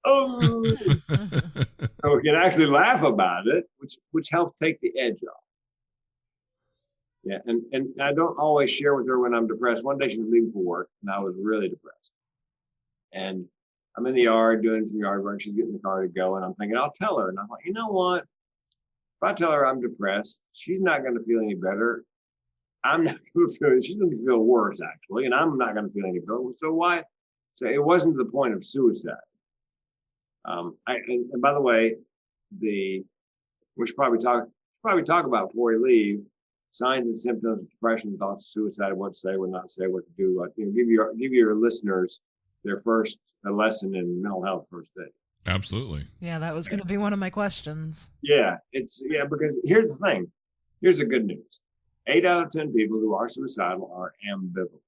Oh, so we can actually laugh about it, which helps take the edge off. Yeah, and I don't always share with her when I'm depressed. One day she was leaving for work, and I was really depressed. And I'm in the yard doing some yard work. She's getting the car to go, and I'm thinking, I'll tell her. And I'm like, you know what? If I tell her I'm depressed, she's not going to feel any better. I'm not going to feel. She's going to feel worse, actually, and I'm not going to feel any better. So why? So it wasn't the point of suicide. And by the way, we should probably talk about before we leave. Signs and symptoms of depression, thoughts of suicide, what to say, what not to say, what to do. Give your listeners their first lesson in mental health first aid. Absolutely. Yeah, that was going to be one of my questions. Yeah, because here's the thing. Here's the good news. 8 out of 10 people who are suicidal are ambivalent,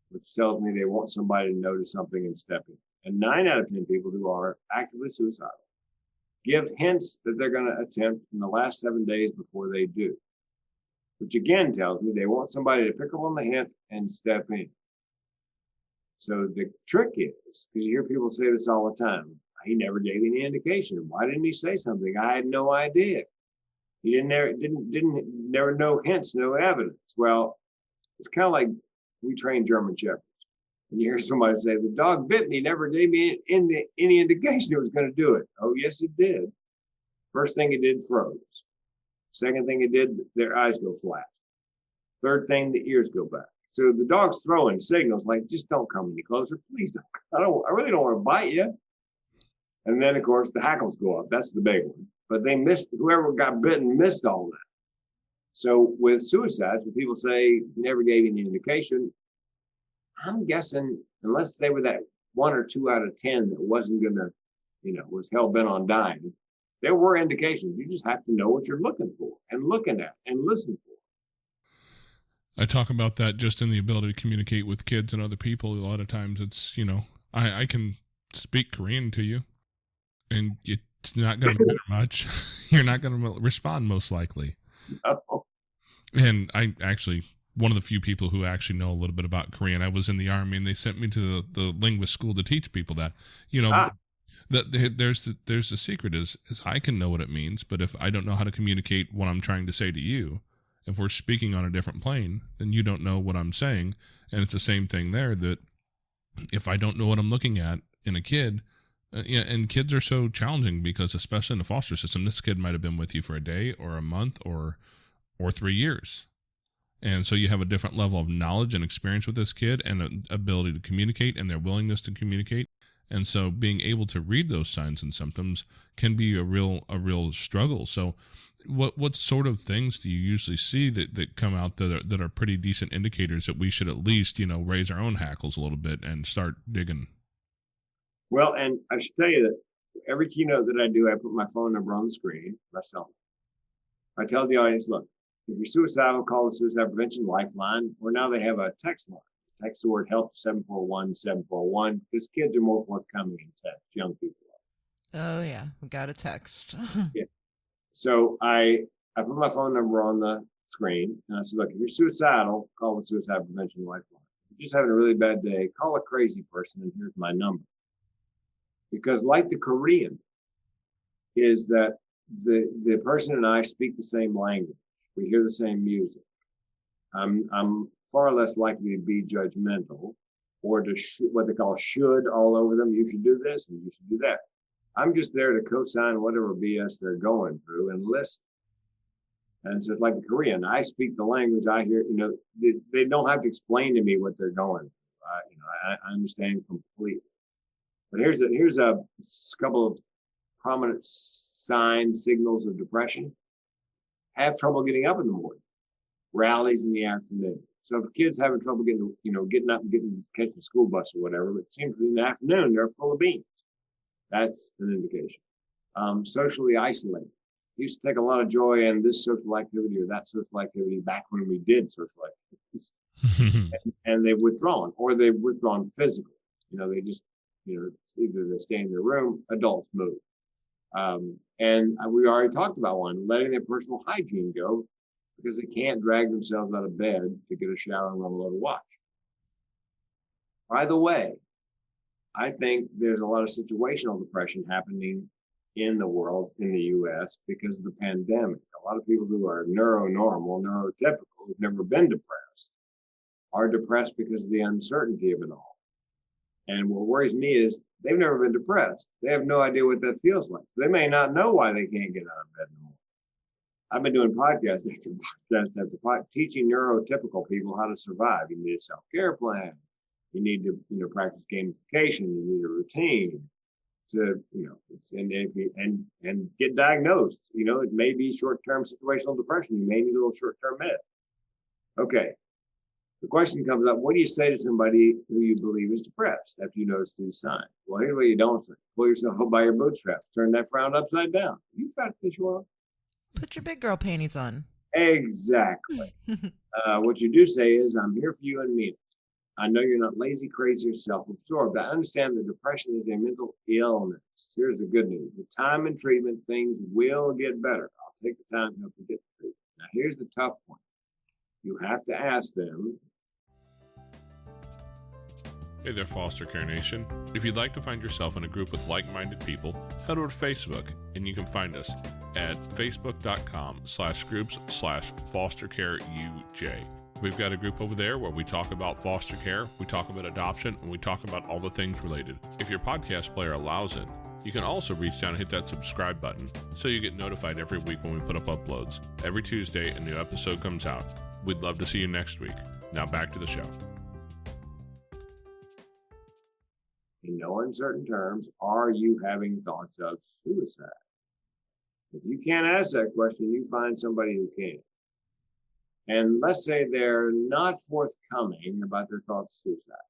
which tells me they want somebody to notice something and step in. And 9 out of 10 people who are actively suicidal give hints that they're going to attempt in the last 7 days before they do. which again tells me they want somebody to pick up on the hint and step in. So the trick is, because you hear people say this all the time, he never gave any indication. Why didn't he say something? I had no idea. He never no hints, no evidence. Well, it's kind of like we train German Shepherds. And you hear somebody say, the dog bit me, never gave me any indication it was going to do it. Oh, yes, it did. First thing it did, froze. Second thing it did, their eyes go flat. Third thing, the ears go back. So the dog's throwing signals like, just don't come any closer. Please don't. I really don't want to bite you. And then, of course, the hackles go up. That's the big one. But they missed, whoever got bitten missed all that. So with suicides, when people say he never gave any indication, I'm guessing, unless they were that 1 or 2 out of 10 that wasn't going to, was hell bent on dying, there were indications. You just have to know what you're looking for and looking at and listen for. I talk about that just in the ability to communicate with kids and other people. A lot of times it's, I can speak Korean to you, and it's not going to matter much. You're not going to respond most likely. No. And I actually, one of the few people who actually know a little bit about Korean, I was in the Army, and they sent me to the linguist school to teach people that, there's the secret is I can know what it means, but if I don't know how to communicate what I'm trying to say to you, if we're speaking on a different plane, then you don't know what I'm saying. And it's the same thing there, that if I don't know what I'm looking at in a kid, and kids are so challenging because, especially in the foster system, this kid might have been with you for a day or a month or 3 years. And so you have a different level of knowledge and experience with this kid, and an ability to communicate, and their willingness to communicate. And so being able to read those signs and symptoms can be a real struggle. So what sort of things do you usually see that come out that are pretty decent indicators that we should at least, raise our own hackles a little bit and start digging? Well, and I should tell you that every keynote that I do, I put my phone number on the screen, myself. I tell the audience, look, if you're suicidal, call the Suicide Prevention Lifeline, or now they have a text line. Text the word help 741-741, because kids are more forthcoming in text, young people are. Oh, yeah. We got a text. Yeah. So I put my phone number on the screen, and I said, look, if you're suicidal, call the Suicide Prevention Lifeline. If you're just having a really bad day, call a crazy person, and here's my number. Because like the Korean, is that the person and I speak the same language. We hear the same music. I'm far less likely to be judgmental or to what they call should all over them. You should do this and you should do that. I'm just there to co-sign whatever BS they're going through and listen. And so it's like the Korean. I speak the language. I hear, they don't have to explain to me what they're going through. I understand completely. But here's a couple of prominent signs, signals of depression. Have trouble getting up in the morning, rallies in the afternoon. So if a kid's having trouble getting up and catching the school bus or whatever, but it seems in the afternoon they're full of beans. That's an indication. Socially isolated. Used to take a lot of joy in this social activity or that social activity back when we did social activities. and they've withdrawn, or they've withdrawn physically. They just, it's either they stay in their room, adults move. And we already talked about one, letting their personal hygiene go because they can't drag themselves out of bed to get a shower and run a load of watch. By the way, I think there's a lot of situational depression happening in the world, in the U.S., because of the pandemic. A lot of people who are neuronormal, neurotypical, who've never been depressed, are depressed because of the uncertainty of it all. And what worries me is they've never been depressed. They have no idea what that feels like. They may not know why they can't get out of bed anymore. I've been doing podcast after podcast after podcast, teaching neurotypical people how to survive. You need a self-care plan. You need to practice gamification. You need a routine to and get diagnosed. It may be short-term situational depression. You may need a little short-term med. Okay. The question comes up, what do you say to somebody who you believe is depressed after you notice these signs? Well, here's what you don't say. Pull yourself up by your bootstraps. Turn that frown upside down. You try to fish you off. Put your big girl panties on. Exactly. What you do say is, I'm here for you and me. I know you're not lazy, crazy, or self-absorbed. I understand that depression is a mental illness. Here's the good news. With time and treatment, things will get better. I'll take the time to help you get the treatment. Now, here's the tough one. You have to ask them. Hey there, Foster Care Nation. If you'd like to find yourself in a group with like-minded people, head over to Facebook, and you can find us at facebook.com/groups/fostercareuj. We've got a group over there where we talk about foster care, we talk about adoption, and we talk about all the things related. If your podcast player allows it, you can also reach down and hit that subscribe button so you get notified every week when we put up uploads. Every Tuesday, a new episode comes out. We'd love to see you next week. Now back to the show. In no uncertain terms, are you having thoughts of suicide? If you can't ask that question, you find somebody who can. And let's say they're not forthcoming about their thoughts of suicide.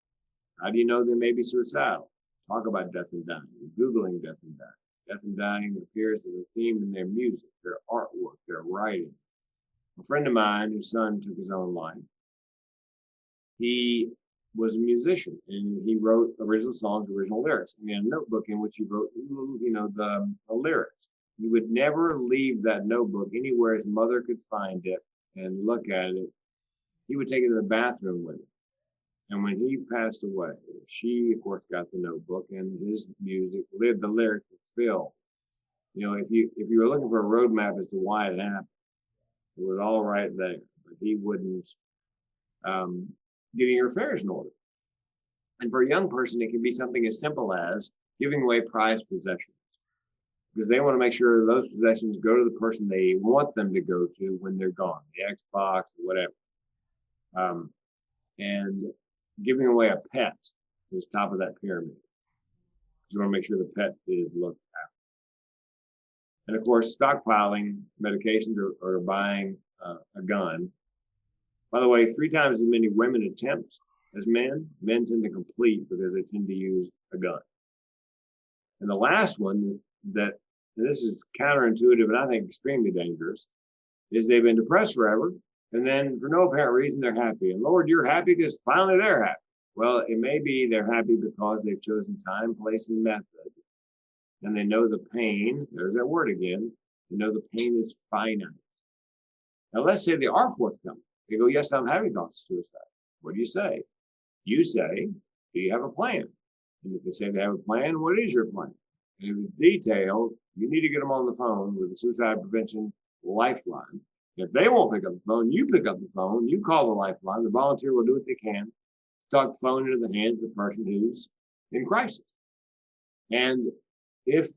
How do you know they may be suicidal? Talk about death and dying. Googling death and dying. Death and dying appears as a theme in their music, their artwork, their writing. A friend of mine, whose son took his own life, he was a musician and he wrote original songs, original lyrics. And he had a notebook in which he wrote, the lyrics. He would never leave that notebook anywhere his mother could find it and look at it. He would take it to the bathroom with him. And when he passed away, she, of course, got the notebook and his music, the lyrics were filled. If you were looking for a roadmap as to why it happened, it was all right there. But he wouldn't getting your affairs in order. And for a young person, it can be something as simple as giving away prized possessions, because they want to make sure those possessions go to the person they want them to go to when they're gone, the Xbox or whatever. And giving away a pet is top of that pyramid. You want to make sure the pet is looked after. And of course, stockpiling medications or buying a gun. By the way, 3 times as many women attempt as men. Men tend to complete because they tend to use a gun. And the last one and this is counterintuitive and I think extremely dangerous, is they've been depressed forever. And then for no apparent reason, they're happy. And Lord, you're happy because finally they're happy. Well, it may be they're happy because they've chosen time, place, and method. And they know the pain, there's that word again, they know the pain is finite. Now let's say they are forthcoming. They go, yes, I'm having thoughts of suicide. What do you say? You say, do you have a plan? And if they say they have a plan, what is your plan? And if it's detailed, you need to get them on the phone with the Suicide Prevention Lifeline. If they won't pick up the phone, you pick up the phone, you call the Lifeline, the volunteer will do what they can, tuck the phone into the hands of the person who's in crisis. And if,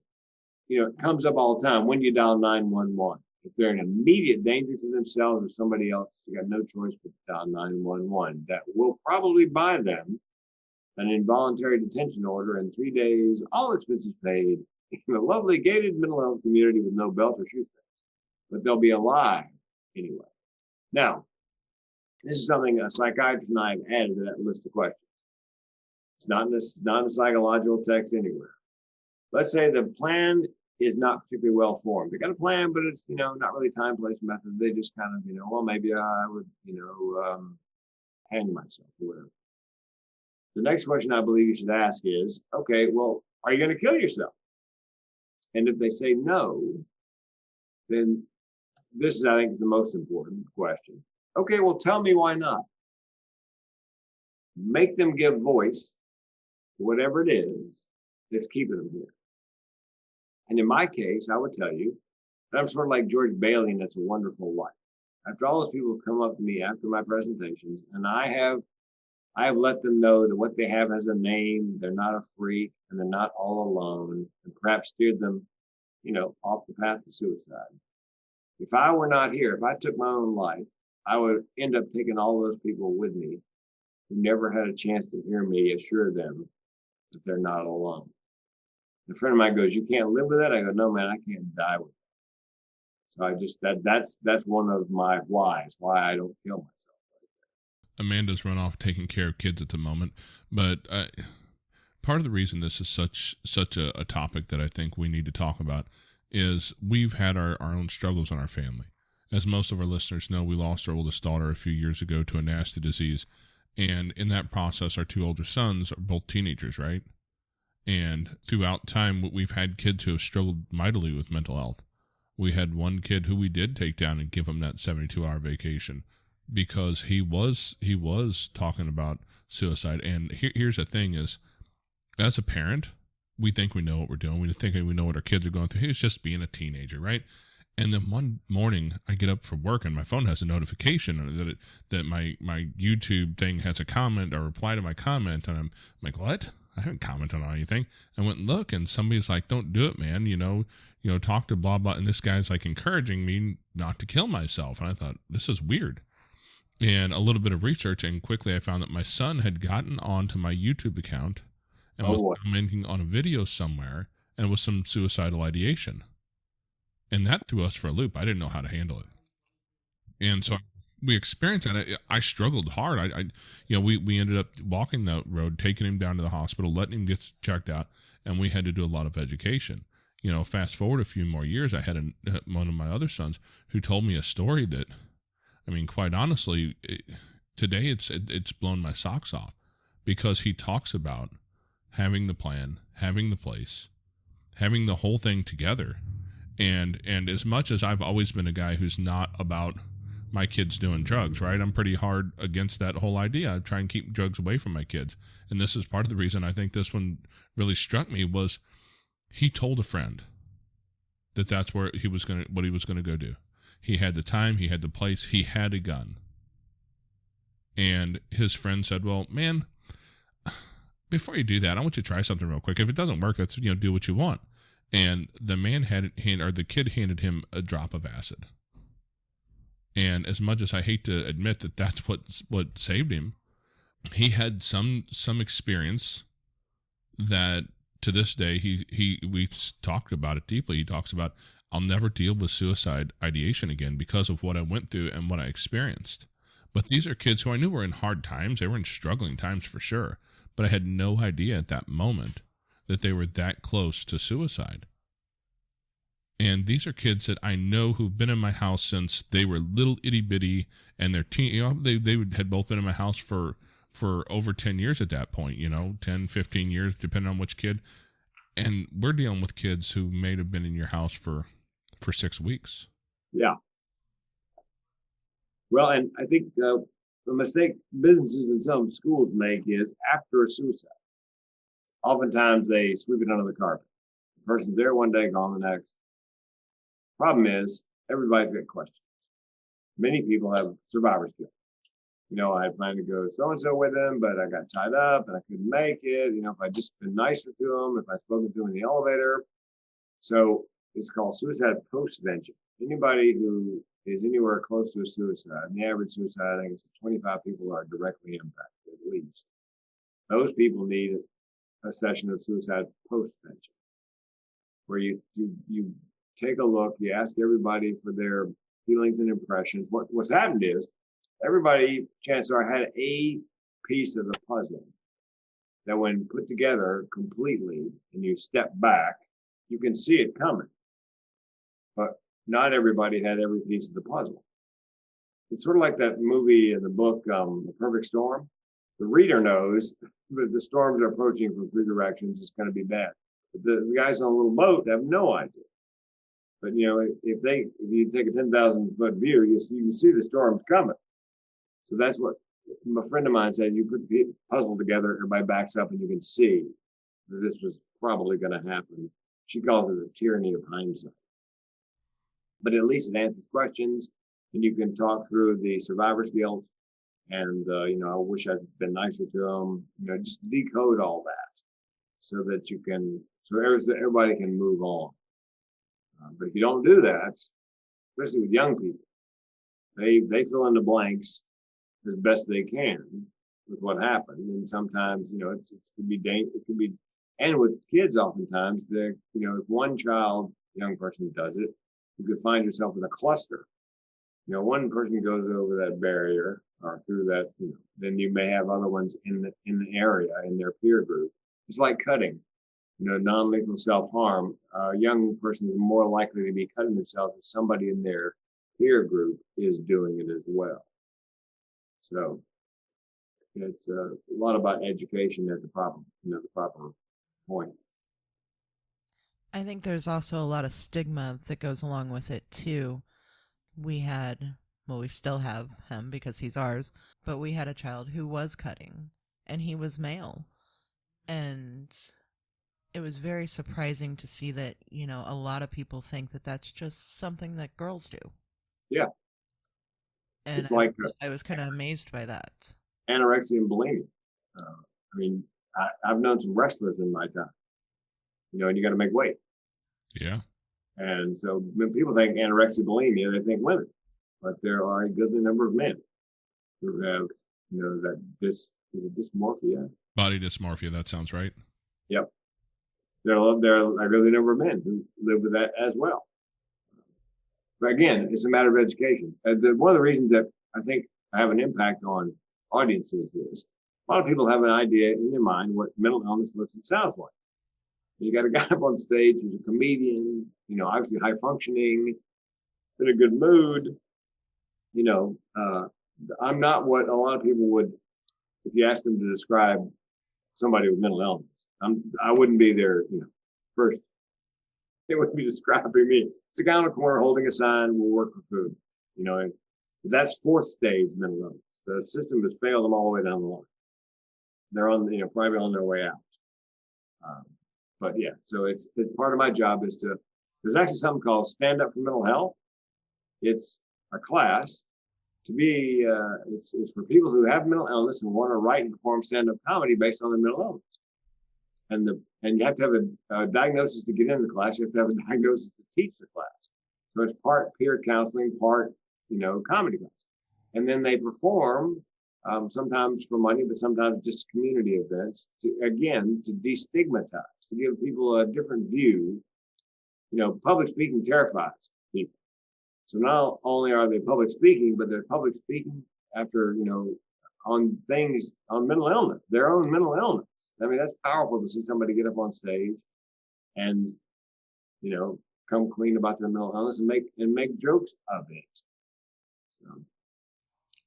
it comes up all the time, when you dial 911, if they're in immediate danger to themselves or somebody else, you got no choice but to dial 911. That will probably buy them an involuntary detention order in 3 days, all expenses paid, in a lovely gated mental health community with no belt or shoestrings. But they'll be alive anyway. Now, this is something a psychiatrist and I have added to that list of questions. It's not in a psychological text anywhere. Let's say the plan is not particularly well formed. They got a plan, but it's, not really time, place, method. They just kind of, well, maybe I would, hang myself or whatever. The next question I believe you should ask is, okay, well, are you going to kill yourself? And if they say no, then this is, I think, is the most important question. Okay, well, tell me why not. Make them give voice to whatever it is that's keeping them here. And in my case, I would tell you that I'm sort of like George Bailey and It's a Wonderful Life. After all those people come up to me after my presentations, and I have let them know that what they have has a name, they're not a freak, and they're not all alone, and perhaps steered them, off the path to suicide. If I were not here, if I took my own life, I would end up taking all those people with me who never had a chance to hear me assure them that they're not alone. A friend of mine goes, you can't live with that? I go, no, man, I can't die with that. So I just, that's one of my whys, why I don't kill myself. Amanda's run off taking care of kids at the moment, but part of the reason this is such a topic that I think we need to talk about is we've had our own struggles in our family. As most of our listeners know, we lost our oldest daughter a few years ago to a nasty disease, and in that process, our 2 older sons are both teenagers, right? And throughout time, we've had kids who have struggled mightily with mental health. We had one kid who we did take down and give him that 72-hour vacation. because he was talking about suicide. And here's the thing is, as a parent, we think we know what we're doing. We think we know what our kids are going through. He was just being a teenager, right? And then one morning I get up from work and my phone has a notification that my YouTube thing has a comment or reply to my comment. And I'm like, what? I haven't commented on anything. I went and look, and somebody's like, don't do it, man. Talk to blah, blah. And this guy's like encouraging me not to kill myself. And I thought, this is weird. And a little bit of research, and quickly I found that my son had gotten onto my YouTube account and was commenting on a video somewhere, and was some suicidal ideation. And that threw us for a loop. I didn't know how to handle it. And so we experienced that. I struggled hard. We ended up walking that road, taking him down to the hospital, letting him get checked out, and we had to do a lot of education. Fast forward a few more years, I had one of my other sons who told me a story that, quite honestly, today it's blown my socks off, because he talks about having the plan, having the place, having the whole thing together. And as much as I've always been a guy who's not about my kids doing drugs, right? I'm pretty hard against that whole idea. I try and keep drugs away from my kids. And this is part of the reason I think this one really struck me was he told a friend that that's where what he was going to go do. He had the time, he had the place, he had a gun. And his friend said, well, man, before you do that, I want you to try something real quick. If it doesn't work, that's, do what you want. And the man the kid handed him a drop of acid. And as much as I hate to admit that that's what saved him, he had some experience that to this day we talked about it deeply. He talks about, I'll never deal with suicide ideation again because of what I went through and what I experienced. But these are kids who I knew were in hard times. They were in struggling times for sure. But I had no idea at that moment that they were that close to suicide. And these are kids that I know who've been in my house since they were little itty bitty, and they're they had both been in my house for over 10 years at that point, 10, 15 years, depending on which kid. And we're dealing with kids who may have been in your house for 6 weeks. Yeah. Well, and I think the mistake businesses and some schools make is after a suicide, oftentimes they sweep it under the carpet. The person's there one day, gone the next. Problem is, everybody's got questions. Many people have survivor's guilt. I had planned to go so-and-so with them, but I got tied up and I couldn't make it. If I'd just been nicer to them, if I'd spoken to them in the elevator. So it's called suicide post-venture. Anybody who is anywhere close to a suicide, and the average suicide, I think it's 25 people are directly impacted at least. Those people need a session of suicide post-venture, where you take a look, you ask everybody for their feelings and impressions. What's happened is everybody, chances are, had a piece of the puzzle that when put together completely and you step back, you can see it coming. But not everybody had every piece of the puzzle. It's sort of like that movie in the book, The Perfect Storm. The reader knows that the storms are approaching from three directions. It's going to be bad. But the guys on a little boat have no idea. But if you take a 10,000-foot view, you see the storms coming. So that's what a friend of mine said. You put the puzzle together, everybody backs up, and you can see that this was probably going to happen. She calls it the tyranny of hindsight. But at least it answers questions, and you can talk through the survivor's guilt. And I wish I'd been nicer to them. Just decode all that so that everybody can move on. But if you don't do that, especially with young people, they fill in the blanks as best they can with what happened. And sometimes, it could be dangerous. It could be, and with kids, oftentimes, if one young person does it, you could find yourself in a cluster. One person goes over that barrier or through that, then you may have other ones in the area, in their peer group. It's like cutting. Non-lethal self-harm, a young person is more likely to be cutting themselves if somebody in their peer group is doing it as well. So it's a lot about education at the proper point. I think there's also a lot of stigma that goes along with it too. We had well, we still have him because he's ours, but we had a child who was cutting, and he was male. And it was very surprising to see that, a lot of people think that that's just something that girls do. Yeah. And It's like I was kind of amazed by that. anorexia and bulimia. I've known some wrestlers in my time, and you got to make weight. Yeah. And so when people think anorexia, bulimia, they think women, but there are a goodly number of men who have, that this is a dysmorphia. Body dysmorphia. That sounds right. Yep. There are a goodly number of men who live with that as well. But again, it's a matter of education. One of the reasons that I think I have an impact on audiences is a lot of people have an idea in their mind what mental illness looks and sounds like. You got a guy up on stage who's a comedian, obviously high functioning, in a good mood. I'm not what a lot of people would, if you ask them to describe somebody with mental illness. I wouldn't be their, first. They wouldn't be describing me. It's a guy on the corner holding a sign, we'll work for food. And that's fourth stage mental illness. The system has failed them all the way down the line. They're on, probably on their way out. But yeah, so it's part of my job is there's actually something called Stand Up for Mental Health. It's a class to be, it's for people who have mental illness and want to write and perform stand-up comedy based on their mental illness. And you have to have a diagnosis to get in the class. You have to have a diagnosis to teach the class. So it's part peer counseling, part, comedy class. And then they perform, sometimes for money, but sometimes just community events to destigmatize, to give people a different view. Public speaking terrifies people. So not only are they public speaking, but they're public speaking after, on things, on mental illness, their own mental illness. I mean, that's powerful to see somebody get up on stage and, come clean about their mental illness and make jokes of it. So.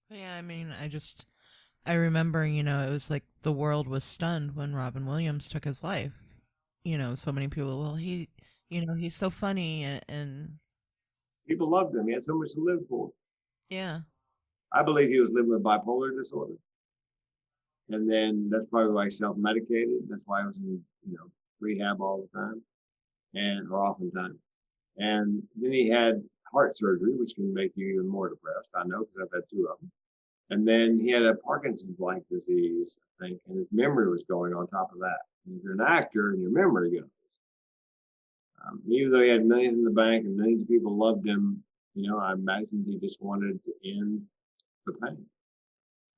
Yeah, I mean, I remember, it was like the world was stunned when Robin Williams took his life. So many people, well, he's so funny and people loved him. He had so much to live for. Yeah. I believe he was living with bipolar disorder. And then that's probably why he self-medicated. That's why he was in, rehab all the time or oftentimes. And then he had heart surgery, which can make you even more depressed. I know because I've had two of them. And then he had a Parkinson's-like disease, I think, and his memory was going on top of that. And if you're an actor and your memory goes, even though he had millions in the bank and millions of people loved him, I imagine he just wanted to end the pain.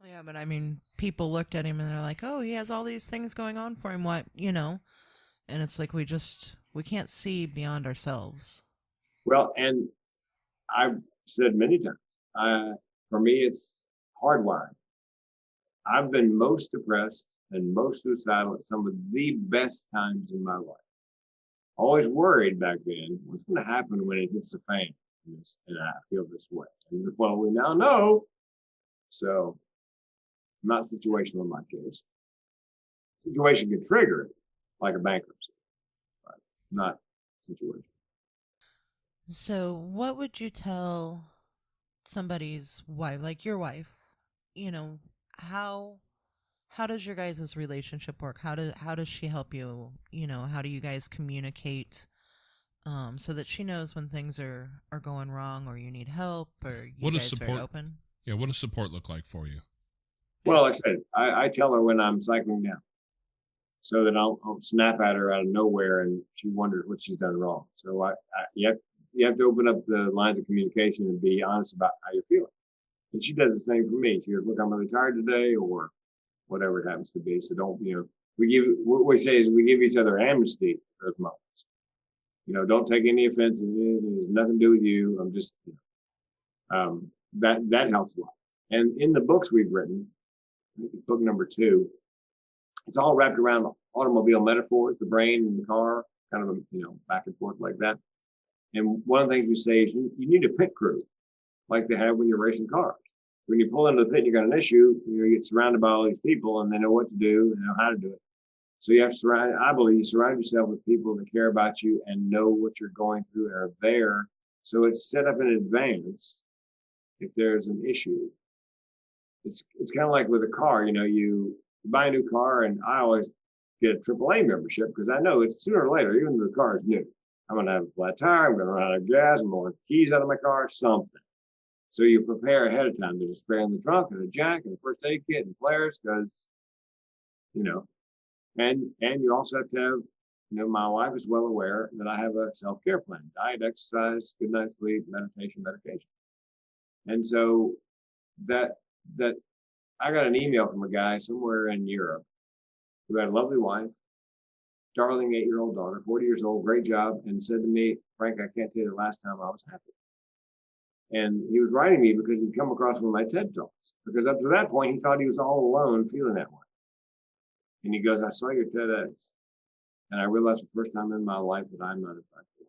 Yeah, but I mean, people looked at him and they're like, oh, he has all these things going on for him. What, And it's like we can't see beyond ourselves. Well, and I've said many times, for me, it's hardwired. I've been most depressed and most suicidal at some of the best times in my life. Always worried back then, what's going to happen when it hits the fan and I feel this way? And well, we now know. So, not situational in my case. Situation can trigger it, like a bankruptcy, but not situation. So, what would you tell somebody's wife, like your wife? How does your guys' relationship work? How does she help you? How do you guys communicate so that she knows when things are going wrong or you need help or you guys are very open? Yeah, what does support look like for you? Well, like I said, I tell her when I'm cycling down so that I'll snap at her out of nowhere and she wonders what she's done wrong. So you have to open up the lines of communication and be honest about how you're feeling. And she does the same for me. She goes, look, I'm really tired today or whatever it happens to be. So what we say is we give each other amnesty at those moments. Don't take any offense. It has nothing to do with you. I'm just, that helps a lot. And in the books we've written, book number 2, it's all wrapped around automobile metaphors, the brain and the car, kind of, back and forth like that. And one of the things we say is you need a pit crew like they have when you're racing cars. When you pull into the pit and you got an issue, you get surrounded by all these people and they know what to do and know how to do it. So you have to surround yourself with people that care about you and know what you're going through and are there. So it's set up in advance if there's an issue. It's kind of like with a car, you buy a new car, and I always get a AAA membership because I know it's sooner or later, even if the car is new, I'm going to have a flat tire, I'm going to run out of gas, I'm going to have keys out of my car, something. So you prepare ahead of time. There's a spare in the trunk and a jack and a first aid kit and flares because, and you also have to have, my wife is well aware that I have a self-care plan: diet, exercise, good night's sleep, meditation, medication. And so that I got an email from a guy somewhere in Europe who had a lovely wife, darling 8-year-old daughter, 40 years old, great job, and said to me, Frank, I can't tell you the last time I was happy. And he was writing me because he'd come across one of my TED Talks, because up to that point, he thought he was all alone feeling that way. And he goes, I saw your TEDx, and I realized for the first time in my life that I'm not effective.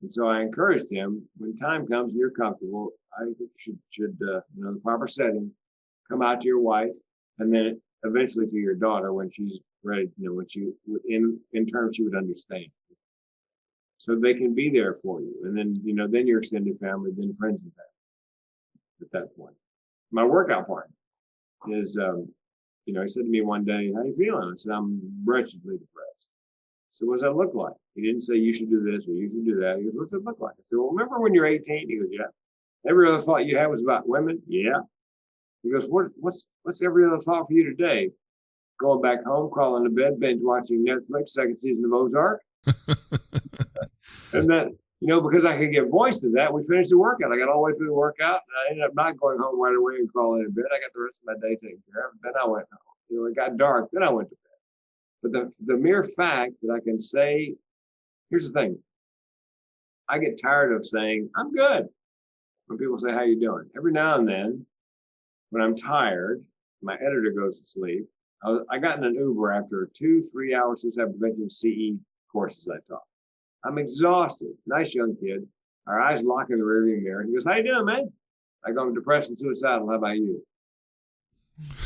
And so I encouraged him, when time comes and you're comfortable, I think you should the proper setting, come out to your wife, and then eventually to your daughter when she's ready, when she, in terms she would understand. So they can be there for you. And then, then your extended family, then friends and family at that point. My workout partner is, he said to me one day, how you feeling? I said, I'm wretchedly depressed. So what does that look like? He didn't say you should do this or you should do that. He goes, what's it look like? I said, well, remember when you're 18? He goes, yeah. Every other thought you had was about women? Yeah. He goes, what's every other thought for you today? Going back home, crawling to bed, binge watching Netflix, second season of Ozark. And then, because I could give voice to that, we finished the workout. I got all the way through the workout, and I ended up not going home right away and crawling in bed. I got the rest of my day taken care of. Then I went home. It got dark. Then I went to bed. But the mere fact that I can say, here's the thing. I get tired of saying, I'm good. When people say, how you doing? Every now and then, when I'm tired, my editor goes to sleep. I got in an Uber after 2-3 hours suicide prevention CE courses I taught. I'm exhausted. Nice young kid. Our eyes lock in the rearview mirror. He goes, how you doing, man? I go, I'm depressed and suicidal. How about you?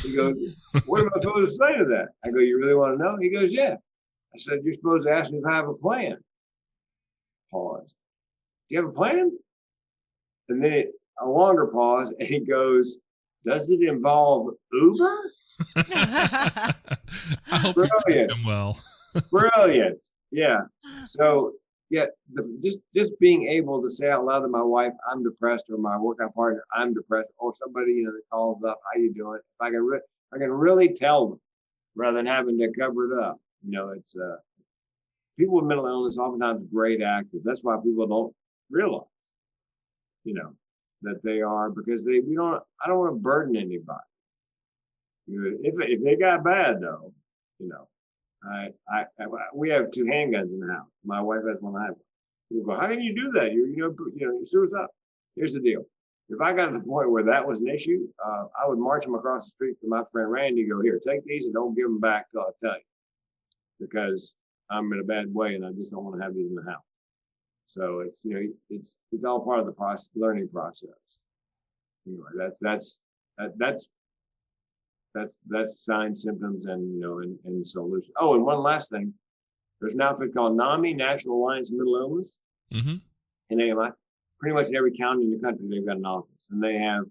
He goes, what am I supposed to say to that? I go, you really want to know? He goes, yeah. I said, you're supposed to ask me if I have a plan. Pause. Do you have a plan? And then a longer pause, and he goes, does it involve Uber? I hope you treat them well. Brilliant. Yeah. So, just being able to say out loud to my wife, I'm depressed, or my workout partner, I'm depressed, or somebody that calls up, how you doing? If I can really tell them rather than having to cover it up. It's people with mental illness oftentimes great actors. That's why people don't realize, that they are, because I don't want to burden anybody. If they got bad though, we have 2 handguns in the house. My wife has one. I have one. People go, how can you do that? You're suicide. Here's the deal. If I got to the point where that was an issue, I would march them across the street to my friend Randy. Go, here, take these and don't give them back till I tell you, because I'm in a bad way and I just don't want to have these in the house. So it's it's all part of the learning process. Anyway, that's signs, symptoms, and solutions. Oh, and one last thing. There's an outfit called NAMI, National Alliance of Mental Illness. Mm-hmm. And AMI. Pretty much in every county in the country, they've got an office. And they have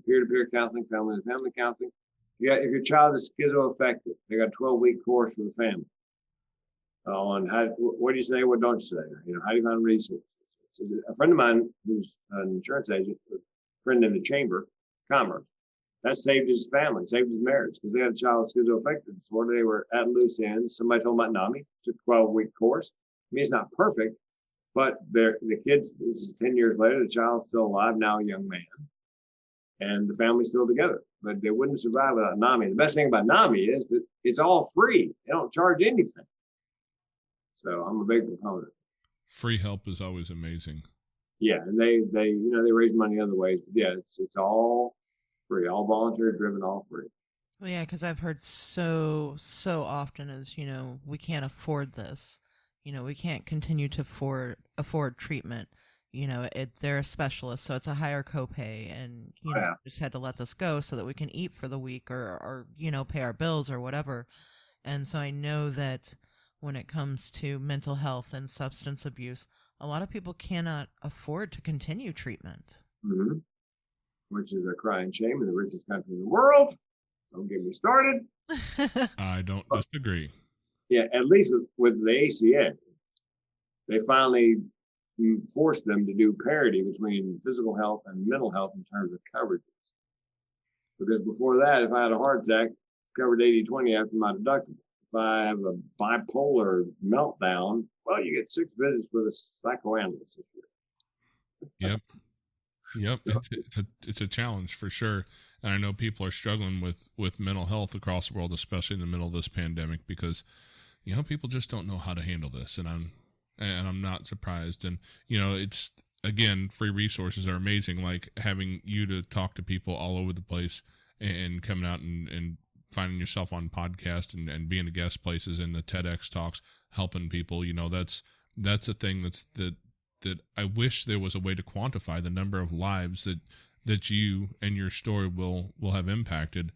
peer-to-peer counseling, family-to-family counseling. If your child is schizoaffective, they got a 12-week course for the family on what do you say, what don't you say? How do you find resources? So a friend of mine who's an insurance agent, a friend in the Chamber of Commerce, that saved his family, saved his marriage, because they had a child with schizoaffective disorder. They were at loose ends. Somebody told them about NAMI, took a 12-week course. I mean, it's not perfect, but the kids, this is 10 years later, the child's still alive, now a young man, and the family's still together. But they wouldn't survive without NAMI. The best thing about NAMI is that it's all free. They don't charge anything. So I'm a big proponent. Free help is always amazing. Yeah, and they raise money other ways. But yeah, it's all free, all volunteer driven, all free. Well, yeah, because I've heard so often is, we can't afford this. We can't continue to afford treatment. They're a specialist, so it's a higher copay, and just had to let this go so that we can eat for the week or pay our bills or whatever. And so I know that when it comes to mental health and substance abuse, a lot of people cannot afford to continue treatment. Mm-hmm. which is a crying shame in the richest country in the world. Don't get me started. I don't disagree. Yeah, at least with the ACA, they finally forced them to do parity between physical health and mental health in terms of coverages. Because before that, if I had a heart attack, it's covered 80-20 after my deductible. If I have a bipolar meltdown, well, you get 6 visits with a psychoanalyst this year. Yep. It's a challenge for sure. And I know people are struggling with mental health across the world, especially in the middle of this pandemic, because, people just don't know how to handle this. And I'm not surprised. And, it's, again, free resources are amazing, like having you to talk to people all over the place and coming out and finding yourself on podcasts and being a guest places in the TEDx talks, helping people. That's a thing that I wish there was a way to quantify the number of lives that you and your story will have impacted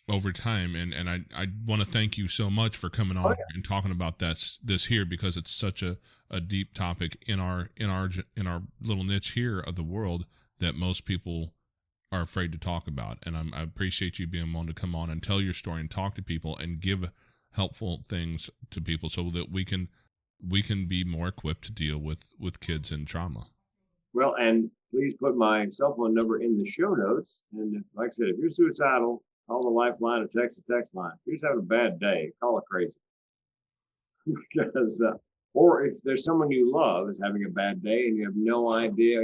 over time. And I want to thank you so much for coming on and talking about this here, because it's such a deep topic in our little niche here of the world that most people are afraid to talk about. And I appreciate you being willing to come on and tell your story and talk to people and give helpful things to people so that we can be more equipped to deal with kids and trauma. Well, and please put my cell phone number in the show notes. And like I said, if you're suicidal, call the lifeline or text the text line. If you're just having a bad day, call it crazy. Because, or if there's someone you love is having a bad day and you have no idea,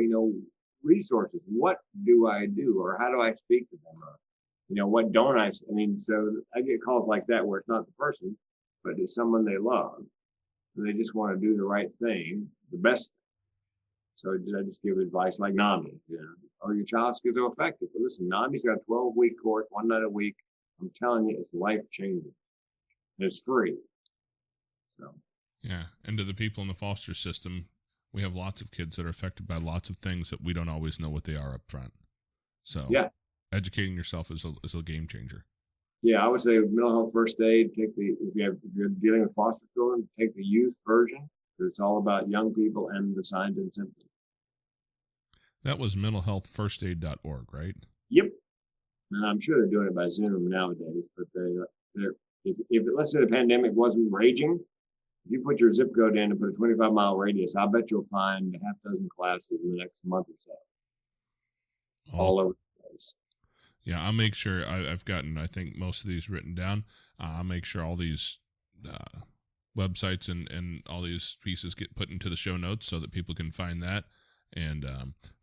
resources, what do I do? Or how do I speak to them? Or, what don't I mean, so I get calls like that where it's not the person, but it's someone they love. And they just want to do the right thing, the best. So I just give advice like NAMI, or your child's schizoaffective. But listen, NAMI's got a 12-week course, 1 night a week. I'm telling you, it's life-changing. And it's free. So. Yeah, and to the people in the foster system, we have lots of kids that are affected by lots of things that we don't always know what they are up front. So educating yourself is a game changer. Yeah, I would say mental health first aid. If you're dealing with foster children, take the youth version, because it's all about young people and the signs and symptoms. That was mentalhealthfirstaid.org, right? Yep. And I'm sure they're doing it by Zoom nowadays. But if let's say the pandemic wasn't raging, if you put your zip code in and put a 25-mile radius, I bet you'll find a half dozen classes in the next month or so, all over the place. Yeah, I'll make sure I've gotten, I think, most of these written down. I'll make sure all these websites and all these pieces get put into the show notes so that people can find that. And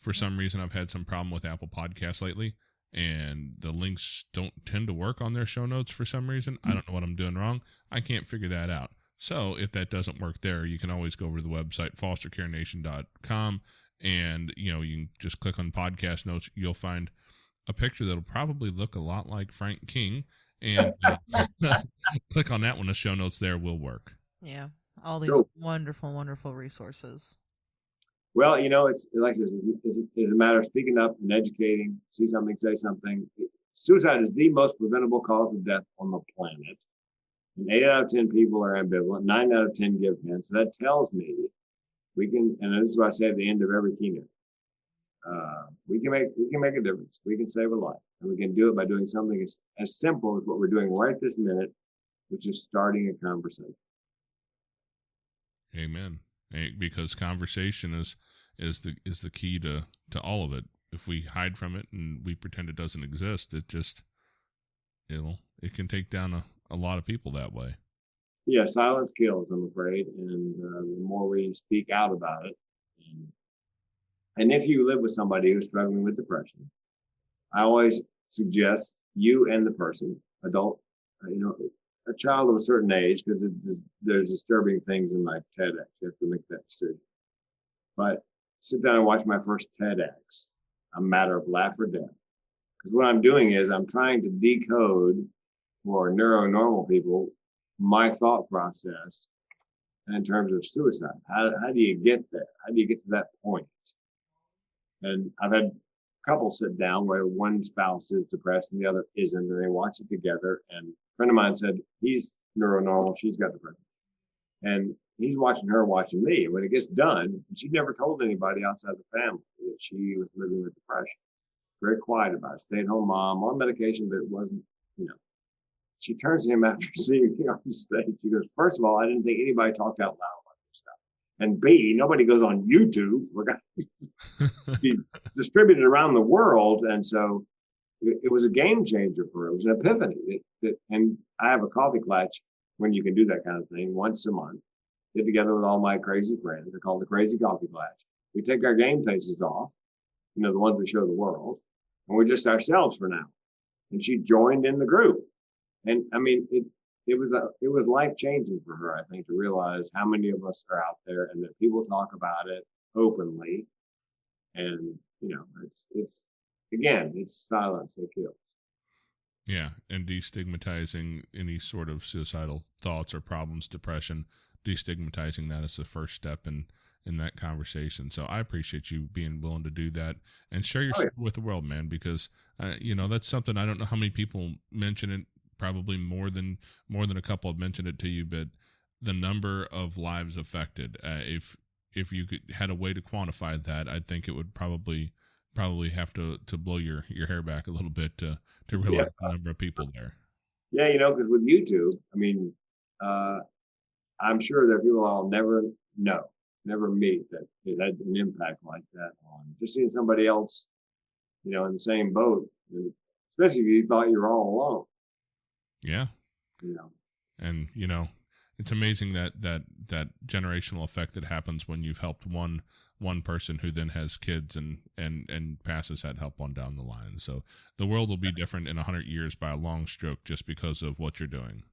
for some reason, I've had some problem with Apple Podcasts lately, and the links don't tend to work on their show notes for some reason. I don't know what I'm doing wrong. I can't figure that out. So if that doesn't work there, you can always go over to the website, fostercarenation.com, and you can just click on podcast notes. You'll find a picture that'll probably look a lot like Frank King, and click on that one. The show notes there will work. Yeah, all these wonderful, wonderful resources. Well, it's like I said, it's a matter of speaking up and educating. See something, say something. Suicide is the most preventable cause of death on the planet. And 8 out of 10 people are ambivalent. 9 out of 10 give hints. So that tells me we can, and this is what I say at the end of every keynote. We can make a difference. We can save a life, and we can do it by doing something as simple as what we're doing right this minute, which is starting a conversation. Amen. Because conversation is the key to all of it. If we hide from it and we pretend it doesn't exist, it can take down a lot of people that way. Yeah, silence kills, I'm afraid, and the more we speak out about it. And if you live with somebody who's struggling with depression, I always suggest you and the person, adult, a child of a certain age, because there's disturbing things in my TEDx. You have to make that decision. But sit down and watch my first TEDx, A Matter of Laugh or Death. Because what I'm doing is I'm trying to decode for neuronormal people my thought process in terms of suicide. How do you get there? How do you get to that point? And I've had couples sit down where one spouse is depressed and the other isn't, and they watch it together. And a friend of mine said, he's neuronormal, she's got depression. And he's watching her, watching me. And when it gets done, she'd never told anybody outside the family that she was living with depression. very quiet about it. Stay-at-home mom, on medication, but it wasn't, you know. She turns to him after seeing me on stage. She goes, first of all, I didn't think anybody talked out loud about this stuff. And B, nobody goes on YouTube. We're going to be distributed around the world. And so it was a game changer for her. It was an epiphany. And I have a coffee clutch when you can do that kind of thing once a month. Get together with all my crazy friends. They're called the Crazy Coffee Clutch. We take our game faces off, you know, the ones we show the world, and we're just ourselves for now. And she joined in the group. And I mean, it was life changing for her, I think, to realize how many of us are out there and that people talk about it openly. And, you know, it's silence that kills. Yeah. And destigmatizing any sort of suicidal thoughts or problems, depression, destigmatizing that as the first step in that conversation. So I appreciate you being willing to do that and share your story with the world, man, because, you know, that's something I don't know how many people mention it. Probably more than a couple have mentioned it to you, but the number of lives affected, if you had a way to quantify that, I think it would probably have to blow your hair back a little bit to realize the number of people there. Yeah, you know, because with YouTube, I mean, I'm sure there are people I'll never meet that it had an impact like that on just seeing somebody else, you know, in the same boat, especially if you thought you were all alone. Yeah. You know. And, you know, it's amazing that generational effect that happens when you've helped one person who then has kids and passes that help on down the line. So the world will be different in 100 years by a long stroke just because of what you're doing.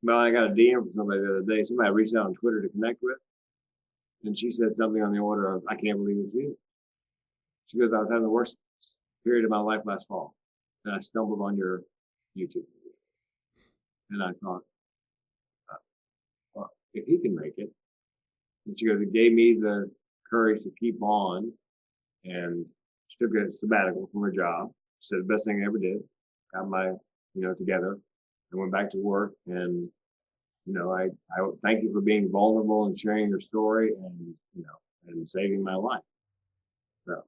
Well, I got a DM from somebody the other day. Somebody reached out on Twitter to connect with, and she said something on the order of, I can't believe it's you. She goes, I was having the worst period of my life last fall, and I stumbled on your YouTube video. And I thought, well, if he can make it. And she goes, it gave me the courage to keep on. And she took a sabbatical from her job. She said the best thing I ever did. Got my, you know, together. I went back to work, and, you know, I thank you for being vulnerable and sharing your story and, you know, and saving my life. So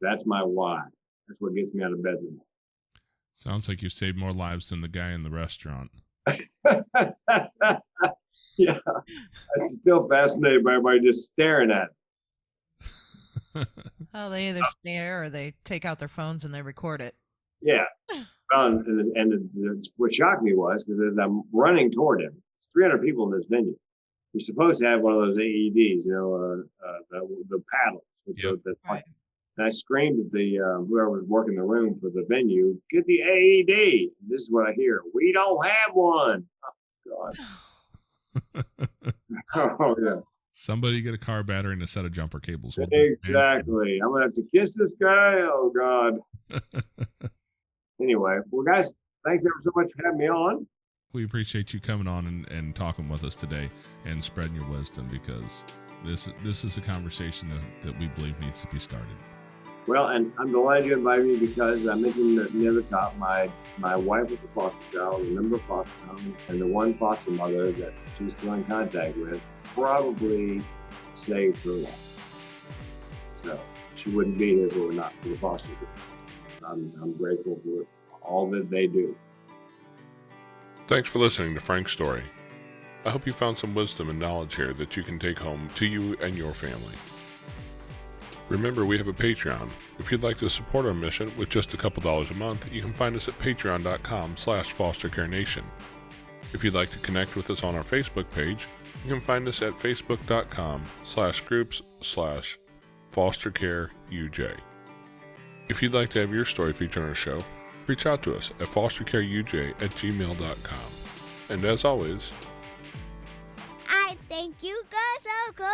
that's my why. That's what gets me out of bed in the morning. Sounds like you saved more lives than the guy in the restaurant. Yeah, I'm still fascinated by everybody just staring at it. Oh, they either stare or they take out their phones and they record it. Yeah. And what shocked me was, because as I'm running toward him, it's 300 people in this venue. You're supposed to have one of those AEDs, you know, the paddles. Yep. Right. And I screamed at the whoever was working the room for the venue, get the AED. This is what I hear. We don't have one. Oh, God. Oh, yeah. Somebody get a car battery and a set of jumper cables. Exactly. I'm going to have to kiss this guy. Oh, God. Anyway, well, guys, thanks ever so much for having me on. We appreciate you coming on and talking with us today and spreading your wisdom, because this is a conversation that we believe needs to be started. Well, and I'm delighted you invited me, because I mentioned near the top, my wife was a foster child, a member of foster home, and the one foster mother that she's still in contact with probably saved her life. So she wouldn't be here if it were not for the foster kids. I'm grateful for all that they do. Thanks for listening to Frank's story. I hope you found some wisdom and knowledge here that you can take home to you and your family. Remember, we have a Patreon. If you'd like to support our mission with just a couple dollars a month, you can find us at patreon.com/fostercarenation. If you'd like to connect with us on our Facebook page, you can find us at facebook.com/groups/fostercareuj. If you'd like to have your story featured on our show, reach out to us at fostercareuj@gmail.com. And as always, I think you guys are cool.